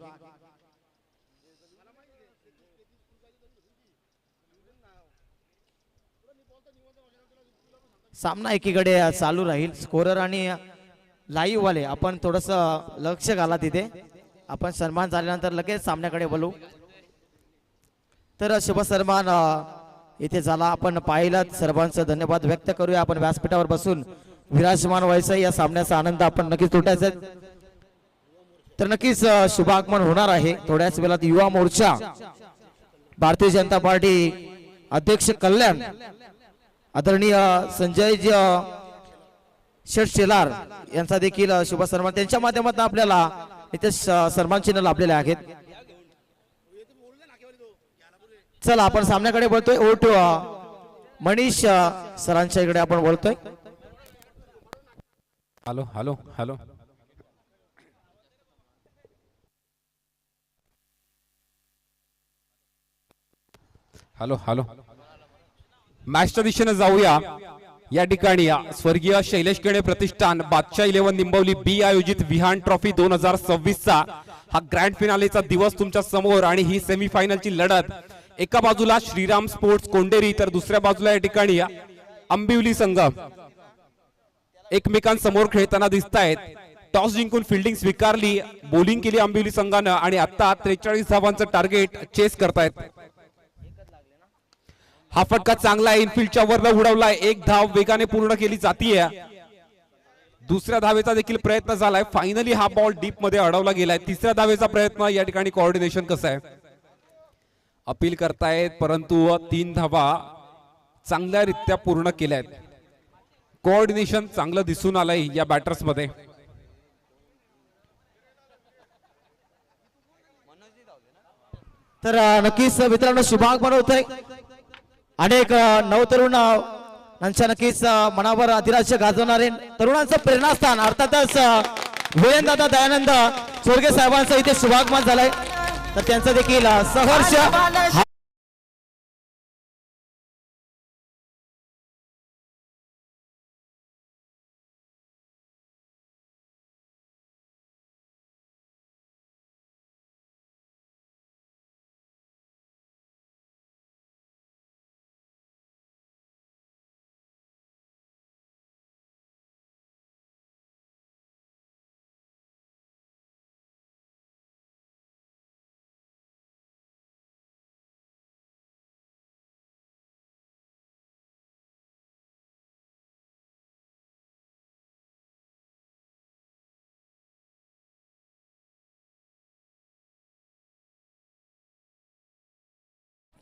सामना एकीकडे चालू राहील. स्कोरर आणि लाईव्ह वाले आपण थोडस लक्ष घाला तिथे. आपण सन्मान झाल्यानंतर लगेच सामन्याकडे बोलू. तर शुभ सन्मान इथे झाला आपण पाहिलं. सर्वांचं धन्यवाद व्यक्त करूया. आपण व्यासपीठावर बसून विराजमान व्हायचं या सामन्याचा आनंद आपण नक्कीच लुटायचा. तर नक्कीच शुभागमन होणार आहे थोड्याच वेळात. युवा मोर्चा भारतीय जनता पार्टी अध्यक्ष कल्याण आदरणीय संजयजी शेठ शेलार यांचा देखील शुभ सन्मान त्यांच्या माध्यमातून आपल्याला इथे सन्मान चिन्ह लाभलेले आहेत. चला आपण सामन्याकडे बोलतोय. ओट मनीष सरांच्या इकडे आपण बोलतोय. Hello hello hello hello hello मॅचच्या दिशेने जाऊया. या ठिकाणी स्वर्गीय शैलेश केणे प्रतिष्ठान बादशाह 11 निंबवली बी आयोजित विहान ट्रॉफी 2026चा हा ग्रँड फिनालेचा दिवस तुमच्या समोर आणि ही सेमीफायनलची लढत. एका बाजूला श्रीराम स्पोर्ट्स कोंडेरी तर दुसऱ्या बाजूला या ठिकाणी आंबिवली संघ एकमेकांसमोर खेळताना दिसत आहेत. टॉस जिंकून फिल्डिंग स्वीकारली, बॉलिंग केली आंबिवली संघानं आणि आता 43 धावांचं टार्गेट चेस करतायत. हा फटका चांगला आहे. इनफिल्डच्या वरला उडवलाय. एक धाव वेगाने पूर्ण केली जातीये. दुसऱ्या धावेचा देखील प्रयत्न झालाय. फायनली हा बॉल डीप मध्ये अडवला गेलाय. तिसऱ्या धावेचा प्रयत्न. या ठिकाणी कोऑर्डिनेशन कसं आहे अपील करतायत परंतु 3 धावा चांगल्यारीत्या पूर्ण केल्यात. कोऑर्डिनेशन चांगलं दिसून आलंय या बॅटर्स मध्ये. तर नक्कीच मित्रांनो शुभागमन होतंय. अनेक नवतरुण नक्कीच मनावर अधिराज्य गाजवणारे तरुणांचं प्रेरणास्थान अर्थातच वीरेंद्रदादा दयानंद चोरगे साहेबांचं इथे शुभागमन झालंय. तर त्यांचं देखील सहर्ष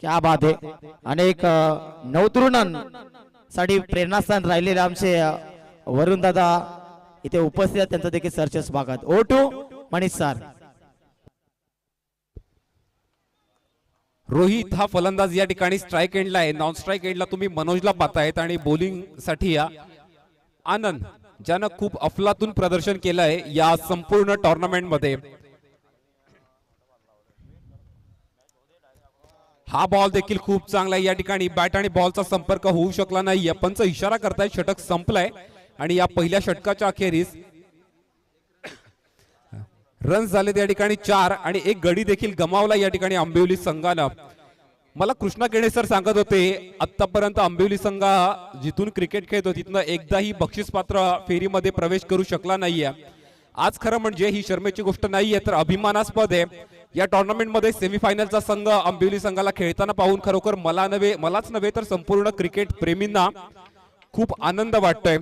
क्या बात आहे. अनेक नवतरुणां साठी प्रेरणास्थान राहिलेले आमचे वरुण दादा इथे उपस्थित आहेत. त्यांचं देखील सरचे स्वागत. Over to Manish sir. Rohit हा फलंदाज या ठिकाणी स्ट्राईक एंडला आहे. नॉन स्ट्राईक एंडला तुम्ही मनोजला पाहतायत आणि बॉलिंग साठी या आनंद ज्यानं खूप अफलातून प्रदर्शन केलं आहे या संपूर्ण टुर्नामेंट मध्ये. हा बॉल देखील खूप चांगला आहे. या ठिकाणी बॅट आणि बॉलचा संपर्क होऊ शकला नाही. पंच इशारा करताय षटक संपलाय आणि या पहिल्या षटकाच्या अखेरीस रन्स झाले त्या ठिकाणी 4 आणि एक गडी देखील गमावला या ठिकाणी आंबिवली संघानं. मला कृष्णा केणे सर सांगत होते आतापर्यंत आंबिवली संघ जिथून क्रिकेट खेळतो तिथनं एकदाही बक्षीसपात्र फेरीमध्ये प्रवेश करू शकला नाहीये. आज खरं म्हणजे ही शर्मेची गोष्ट नाहीये तर अभिमानास्पद आहे. या टुर्नामेंटमध्ये सेमीफायनलचा संघ आंबिवली संघाला खेळताना पाहून खरोखर मलाच नव्हे तर संपूर्ण क्रिकेट प्रेमींना खूप आनंद वाटतोय.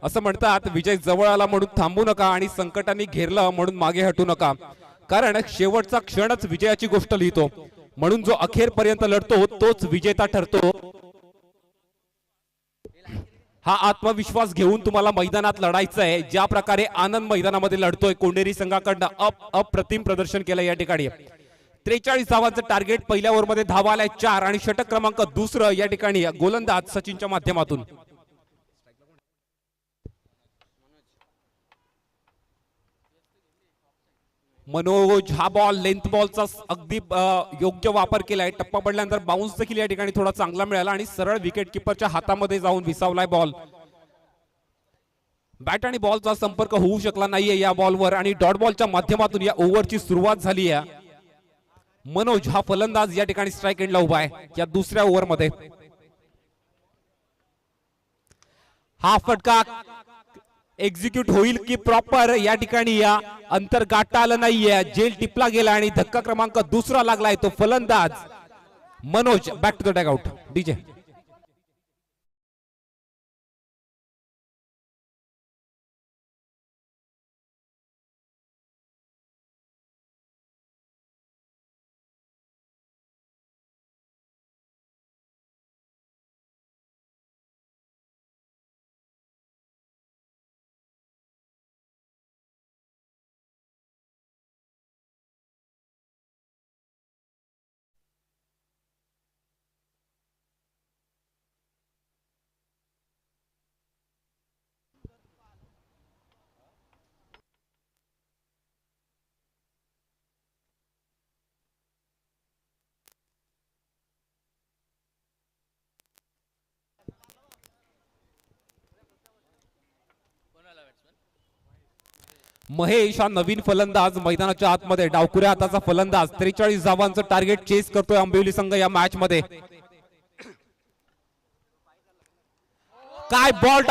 असं म्हणतात विजय जवळ आला म्हणून थांबू नका आणि संकटांनी घेरलं म्हणून मागे हटू नका, कारण शेवटचा क्षणच विजयाची गोष्ट लिहितो. म्हणून जो अखेरपर्यंत लढतो तोच विजेता ठरतो. हा आत्मविश्वास घेऊन तुम्हाला मैदानात लढायचं आहे. ज्या प्रकारे आनंद मैदानामध्ये लढतोय कोंडेरी संघाकडनं अप्रतिम प्रदर्शन केलं या ठिकाणी. 43 धावांचं टार्गेट. पहिल्या ओव्हरमध्ये धावा आलाय 4 आणि षटक क्रमांक 2 या ठिकाणी गोलंदाज सचिनच्या माध्यमातून. मनोज हा बॉल लेंथ बॉलचा अगदी योग्य वापर केलाय. टप्पा पडल्यानंतर बाउन्स देखील या ठिकाणी थोडा चांगला मिळाला आणि सरळ विकेट किपरच्या हातामध्ये जाऊन विसावलाय बॉल. बॅट आणि बॉलचा संपर्क होऊ शकला नाहीये या बॉलवर आणि डॉट बॉलच्या माध्यमातून या ओव्हरची सुरुवात झाली आहे. मनोज हा फलंदाज या ठिकाणी स्ट्राईक एंडला उभा आहे या दुसऱ्या ओव्हरमध्ये. हा फटका एक्झिक्यूट होईल की प्रॉपर या ठिकाणी या अंतर गाठता आलं नाहीये. जेल टिपला गेला आणि धक्का क्रमांक 2 लागलाय. तो फलंदाज Manoj back to the dugout. DJ Mahesh हा नवीन फलंदाज मैदानाच्या आतमध्ये डावकुऱ्या हाताचा फलंदाज. 43 धावांचं टार्गेट चेस करतोय आंबिवली संघ या मॅच मध्ये. काय बॉल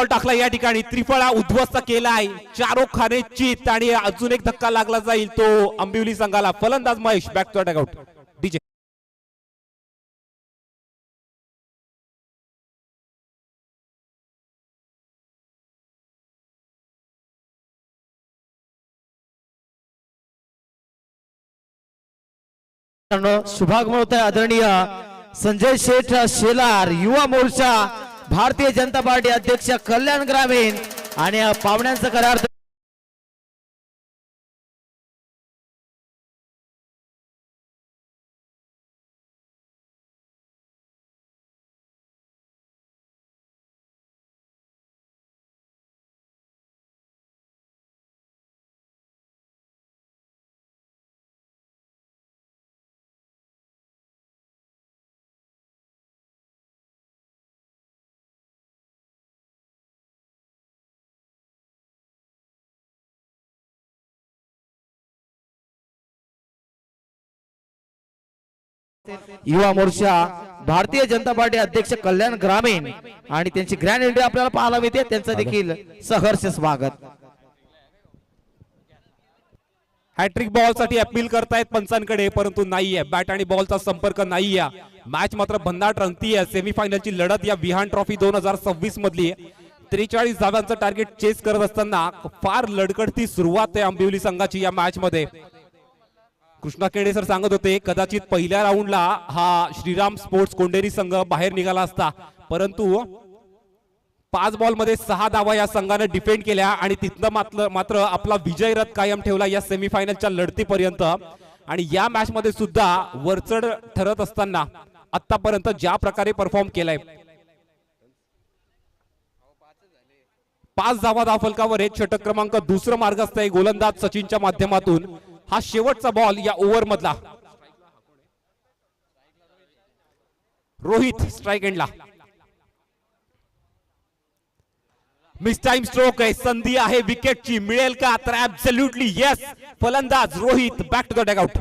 टाकलाय या ठिकाणी. त्रिफळा उद्ध्वस्त केलाय. चारोखाने चित आणि अजून एक धक्का लागला जाईल तो आंबिवली संघाला. फलंदाज Mahesh back to dugout. DJ शुभागमन होत आहे आदरणीय संजय शेठ शेलार युवा मोर्चा भारतीय जनता पार्टी अध्यक्ष कल्याण ग्रामीण आणि पाहुण्यांचा खरा अर्थ युवा मोर्चा भारतीय जनता पार्टी अध्यक्ष कल्याण ग्रामीण आणि त्यांची ग्रँड एंट्री आपल्याला पाहायला मिळते. त्यांचं देखील सहर्ष स्वागत. हॅट्रिक बॉल साठी अपील करतायत पंचांकडे परंतु नाहीये. बॅट आणि बॉलचा संपर्क नाहीये. मॅच मात्र भन्नाट रंगतीये. सेमीफायनलची लढत या विहान ट्रॉफी 2026 मधली 43 धावांचं टार्गेट चेस करत असताना फार लढकडती सुरुवात आहे आंबिवली संघाची या मॅच मध्ये. कृष्णा केडे सर सांगत होते कदाचित पहिल्या राऊंडला हा श्रीराम स्पोर्ट्स कोंडेरी संघ बाहेर निघाला असता, परंतु 5 बॉलमध्ये 6 धावा या संघाने डिफेंड केल्या आणि तिथनं मात्र आपला विजय रथ कायम ठेवला या सेमीफायनलच्या लढतीपर्यंत. आणि या मॅच मध्ये सुद्धा वरचढ ठरत असताना आतापर्यंत ज्या प्रकारे परफॉर्म केलाय, 5 धावा धावफलकावर एक षटक क्रमांक, दुसरं मार्गस्थ आहे गोलंदाज सचिनच्या माध्यमातून. हा शेवटचा बॉल या ओव्हर मधला. रोहित स्ट्राइक एंडला. मिस टाइम स्ट्रोक आहे, संधी आहे विकेटची, मिळेल का? तर ऍब्सोल्युटली येस. फलंदाज Rohit back to the dugout.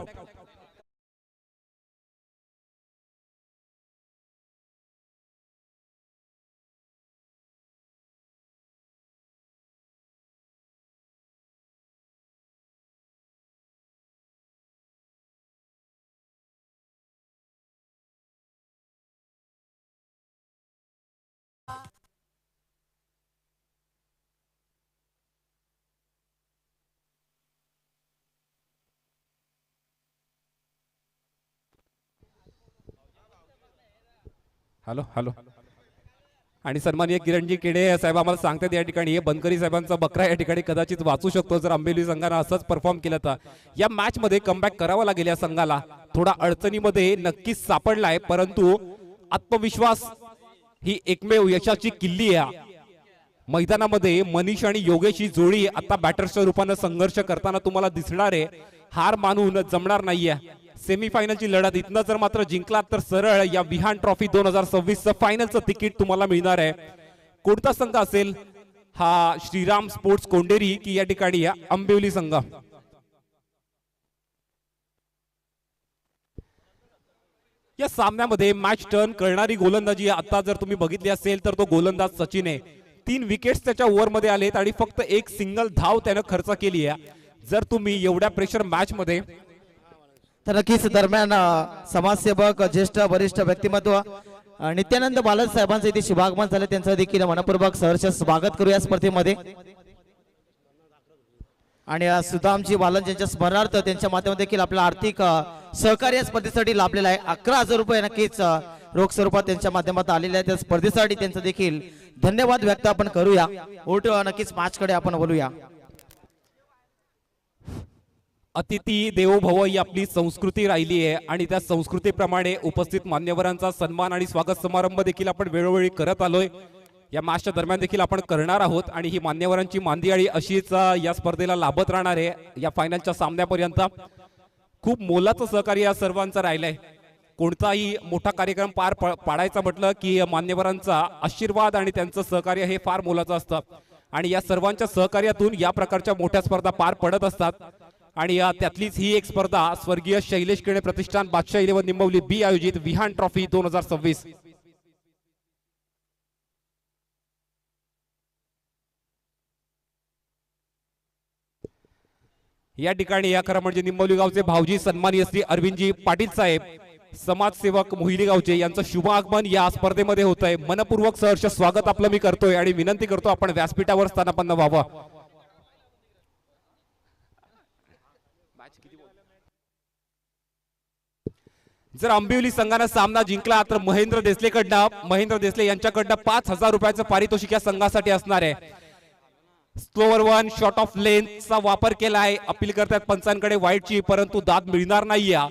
Hello hello. आणि सन्माननीय किरणजी केडे साहेब आम्हाला सांगतात या ठिकाणी बनकरी साहेबांचा बकरा या ठिकाणी कदाचित वाचू शकतो जर आंबेली संघानं असंच परफॉर्म केलं तर. या मॅच मध्ये कमबॅक करावा लागेल या संघाला. थोडा अडचणीमध्ये नक्कीच सापडलाय, परंतु आत्मविश्वास ही एकमेव यशाची किल्ली आहे. मैदानामध्ये मनीष आणि योगेश ही जोडी आता बॅटर्सच्या रूपाने संघर्ष करताना तुम्हाला दिसणार आहे. हार मानून जमणार नाहीये. सेमीफायनलची लढत इथनं जर मात्र जिंकलात तर सरळ या विहान ट्रॉफी 2026 चं फायनलचं तिकीट तुम्हाला मिळणार आहे. कोणता संघ असेल हा श्रीराम स्पोर्ट्स कोंडेरी की या ठिकाणी आंबिवली संघ? या सामन्यामध्ये मॅच टर्न करणारी गोलंदाजी आता जर तुम्ही बघितली असेल तर तो गोलंदाज सचिन आहे. 3 विकेट्स त्याच्या ओव्हर मध्ये आलेत आणि फक्त एक सिंगल धाव त्यानं खर्च केली आहे. जर तुम्ही एवढ्या प्रेशर मॅच मध्ये तर नक्कीच दरम्यान समाजसेवक ज्येष्ठ वरिष्ठ व्यक्तिमत्व नित्यानंद बालन साहेबांचं इथे शुभागमन झालं, त्यांचं देखील मनपूर्वक सहर्ष स्वागत करूया स्पर्धेमध्ये. आणि सुदामजी बालन यांच्या स्मरणार्थ त्यांच्या माध्यमातून देखील आपला आर्थिक सहकार्य स्पर्धेसाठी लाभलेला आहे. 11,000 रुपये नक्कीच रोख स्वरूपात त्यांच्या माध्यमातून आलेले आहे. त्या स्पर्धेसाठी त्यांचं देखील धन्यवाद व्यक्त आपण करूया. ओट नक्कीच मॅच कडे आपण बोलूया. अतिथी देवो भव ही आपली संस्कृती राहिली आहे आणि त्या संस्कृतीप्रमाणे उपस्थित मान्यवरांचा सन्मान आणि स्वागत समारंभ देखील आपण वेळोवेळी करत आलोय. या मॅचच्या दरम्यान देखील आपण करणार आहोत आणि ही मान्यवरांची मांदियाळी अशीच या स्पर्धेला लाभत राहणार आहे या फायनलच्या सामन्यापर्यंत. खूप मोलाचं सहकार्य या सर्वांचं राहिलंय. कोणताही मोठा कार्यक्रम पार पाडायचा म्हटलं की मान्यवरांचा आशीर्वाद आणि त्यांचं सहकार्य हे फार मोलाचं असतं आणि या सर्वांच्या सहकार्यातून या प्रकारच्या मोठ्या स्पर्धा पार पडत असतात. आणि त्यातलीच ही एक स्पर्धा स्वर्गीय शैलेश केणे प्रतिष्ठान बादशाह 11 निंबवली बी आयोजित विहान ट्रॉफी 2026. या ठिकाणी या खरं म्हणजे निंबवली गावचे भाऊजी सन्माननीय श्री अरविंदजी पाटील साहेब समाजसेवक मोहिली गावचे यांचं शुभ आगमन या स्पर्धेमध्ये होत आहे. मनपूर्वक सहर्ष स्वागत आपलं मी करतोय आणि विनंती करतो आपण व्यासपीठावर स्थानापन्न व्हावं. जर आंबिवली संघाने सामना जिंकला तर महेंद्र देसले यांच्याकडनं 5,000 रुपयाचं पारितोषिक या संघासाठी असणार आहे. स्लोवर वन शॉट ऑफ लेंथचा वापर केलाय. अपील करतात पंचांकडे वाईटची, परंतु दाद मिळणार नाहीये.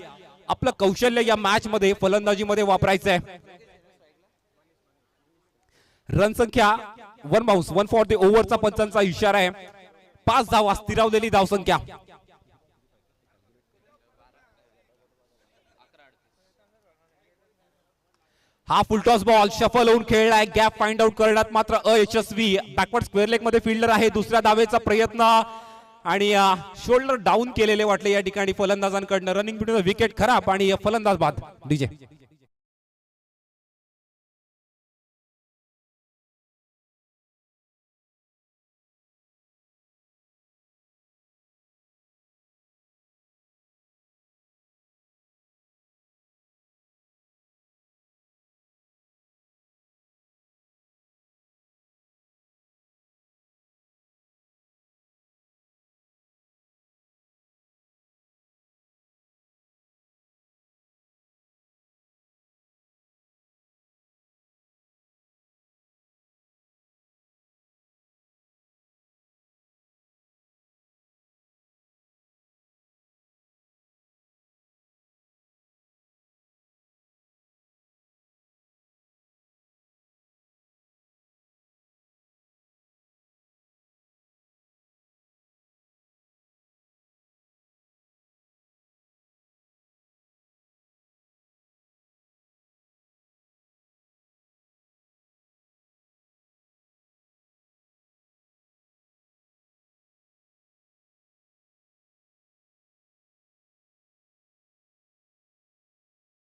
आपलं कौशल्य या मॅच मध्ये फलंदाजीमध्ये वापरायचं आहे. रन संख्या 1 बाउन्स 1 फॉर द ओव्हरचा पंचांचा इशारा आहे. 5 धावा स्थिरावलेली धावसंख्या. हा फुलटॉस बॉल शफल होऊन खेळलाय. गॅप फाइंड आउट करण्यात मात्र अयशस्वी. बॅकवर्ड स्क्वेअर लेग मध्ये फिल्डर आहे. दुसऱ्या धावेचा प्रयत्न आणि शोल्डर डाऊन केलेले वाटले या ठिकाणी फलंदाजांकडनं. रनिंग बिटवीन विकेट खराब आणि फलंदाज बाद. डीजे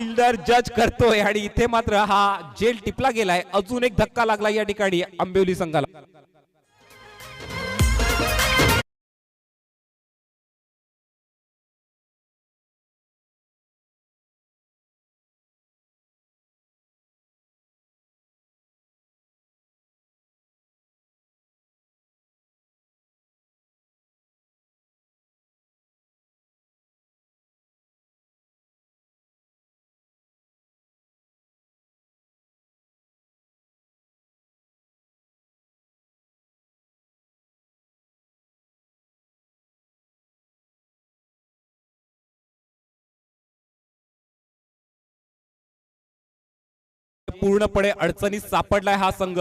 फिल्डर जज करतोय आणि इथे मात्र हा जेल टिपला गेलाय. अजून एक धक्का लागला या ठिकाणी आंबिवली संघाला. पूर्णपणे अडचणीत सापडलाय हा संघ.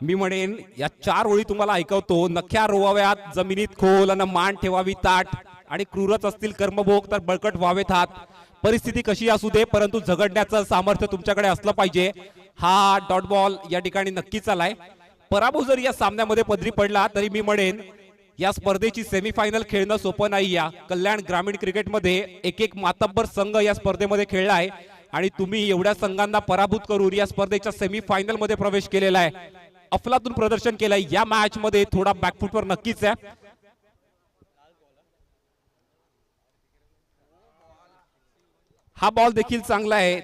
मी म्हणेन या 4 ओळी तुम्हाला ऐकवतो. नख्या रोवाव्यात जमिनीत खोल आणि मान ठेवावी ताट आणि क्रूरच असतील कर्मभोग तर बळकट व्हावेत हात. परिस्थिती कशी असू दे परंतु झगडण्याचं सामर्थ्य तुमच्याकडे असलं पाहिजे. हा डॉट बॉल या ठिकाणी नक्कीच आलाय. पराभव जरी या सामन्यामध्ये पदरी पडला तरी मी म्हणेन या स्पर्धेची सेमीफायनल खेळणं सोपं नाही. या कल्याण ग्रामीण क्रिकेटमध्ये एक मातब्बर संघ या स्पर्धेमध्ये खेळलाय आणि तुम्ही एवढ्या संघांना पराभूत करून या स्पर्धेच्या सेमीफायनल मध्ये प्रवेश केलेला आहे. अफलातून प्रदर्शन केलंय या मॅच मध्ये. थोडा बॅकफुटवर नक्कीच आहे. हा बॉल देखील चांगला आहे.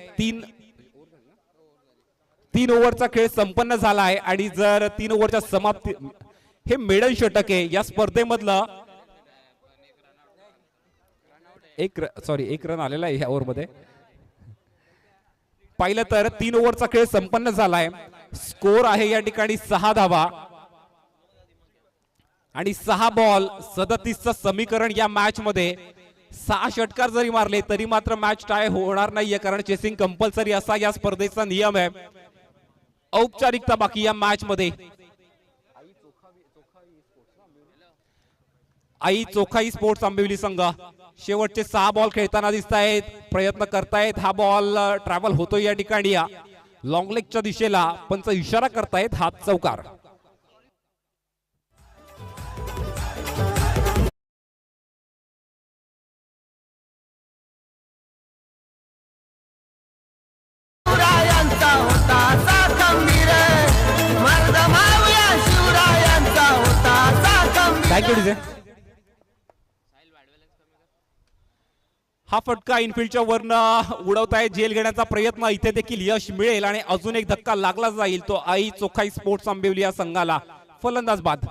3 ओव्हरचा खेळ संपन्न झाला आहे आणि जर 3 ओव्हरच्या समाप्ती हे मेडन षटक आहे या स्पर्धेमधलं. एक रन आलेला आहे या ओव्हर मध्ये. पाहिलं तर 3 ओव्हरचा खेळ संपन्न झालाय. स्कोर आहे या ठिकाणी 6 धावा आणि 6 बॉल 37चं समीकरण या मॅच मध्ये. 6 षटकार जरी मारले तरी मात्र मॅच टाय होणार नाहीये कारण चेसिंग कंपल्सरी असा या स्पर्धेचा नियम आहे. औपचारिकता बाकी या मॅच मध्ये. आई चोखाई स्पोर्ट्स आंबिवली संघ शेवटचे 6 बॉल खेळताना दिसत आहेत. प्रयत्न करतायत. हा बॉल ट्रॅव्हल होतोय या ठिकाणी लॉंग लेगच्या दिशेला. पंच इशारा करतायत हात चौकार. शिवरायांचा होता साखंबीर मर्द मावया शिवरायांचा होता साखंबीर. Thank you DJ. हा फटका इनफिल्डच्या वरनं उडवताय. जेल घेण्याचा प्रयत्न. इथे देखील यश मिळेल आणि अजून एक धक्का लागला जाईल तो आई चोखाई स्पोर्ट्स आंबिवली या संघाला. फलंदाज बाद.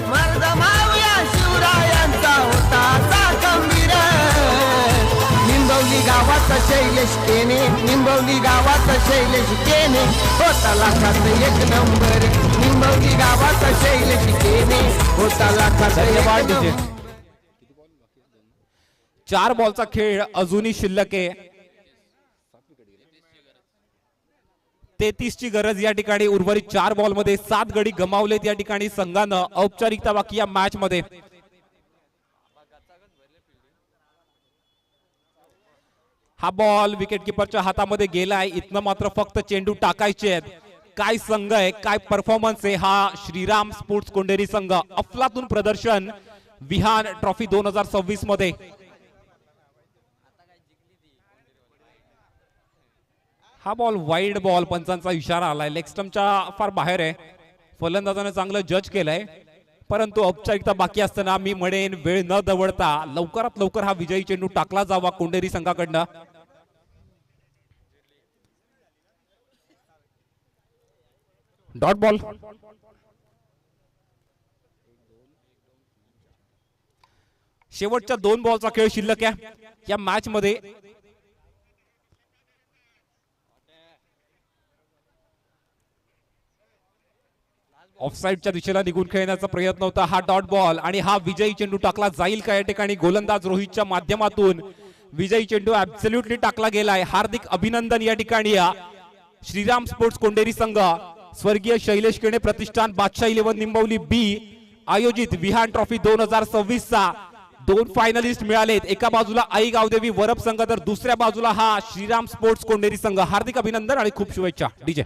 मर्द मावया शिवरायांचा होता साखंबीर. निंबवली गावाचा शैलेश केने निंबवली गावाचा शैलेश केने होता लाखात 1 नंबर. निंबवली गावाचा शैलेश केने होता लाखात 1 नंबर. 4 बॉलचा खेळ अजूनही शिल्लक आहे. 33ची गरज या ठिकाणी. उर्वरित 4 बॉल मध्ये 7 गडी गमावलेत या ठिकाणी संघानं. औपचारिकता बाकी या मॅच मध्ये. हा बॉल विकेट किपरच्या हातामध्ये गेलाय. इथनं मात्र फक्त चेंडू टाकायचे आहेत. काय संघ आहे, काय परफॉर्मन्स आहे हा श्रीराम स्पोर्ट्स कोंढेरी संघ. अफलातून प्रदर्शन विहान ट्रॉफी 2026 मध्ये. हा बॉल वाईड बॉल. पंचांचा इशारा आलाय. लेग स्टंपच्या फार बाहेर आहे. फलंदाजाने चांगलं जज केलंय परंतु औपचारिकता बाकी असताना मी म्हणेन वेळ न दवडता लवकरात लवकर हा विजयी चेंडू टाकला जावा कोंढेरी संघाकडनं. Dot ball. शेवटच्या 2 बॉलचा खेळ शिल्लक आहे या मॅच मध्ये. ऑफसाईडच्या दिशेला निघून खेळण्याचा प्रयत्न होता. हा डॉट बॉल आणि हा विजयी चेंडू टाकला जाईल का या ठिकाणी. गोलंदाज रोहितच्या माध्यमातून विजयी चेंडू ऍब्सोल्युटली टाकला गेलाय. हार्दिक अभिनंदन या ठिकाणी. श्रीराम स्पोर्ट्स कोंढेरी संघ स्वर्गीय शैलेश केणे प्रतिष्ठान बादशाह 11 निंबवली बी आयोजित विहान ट्रॉफी 2026 चा 2 फायनलिस्ट मिळालेत. एका बाजूला आई गावदेवी वरप संघ तर दुसऱ्या बाजूला हा श्रीराम स्पोर्ट्स कोंढेरी संघ. हार्दिक अभिनंदन आणि खूप शुभेच्छा. डीजे.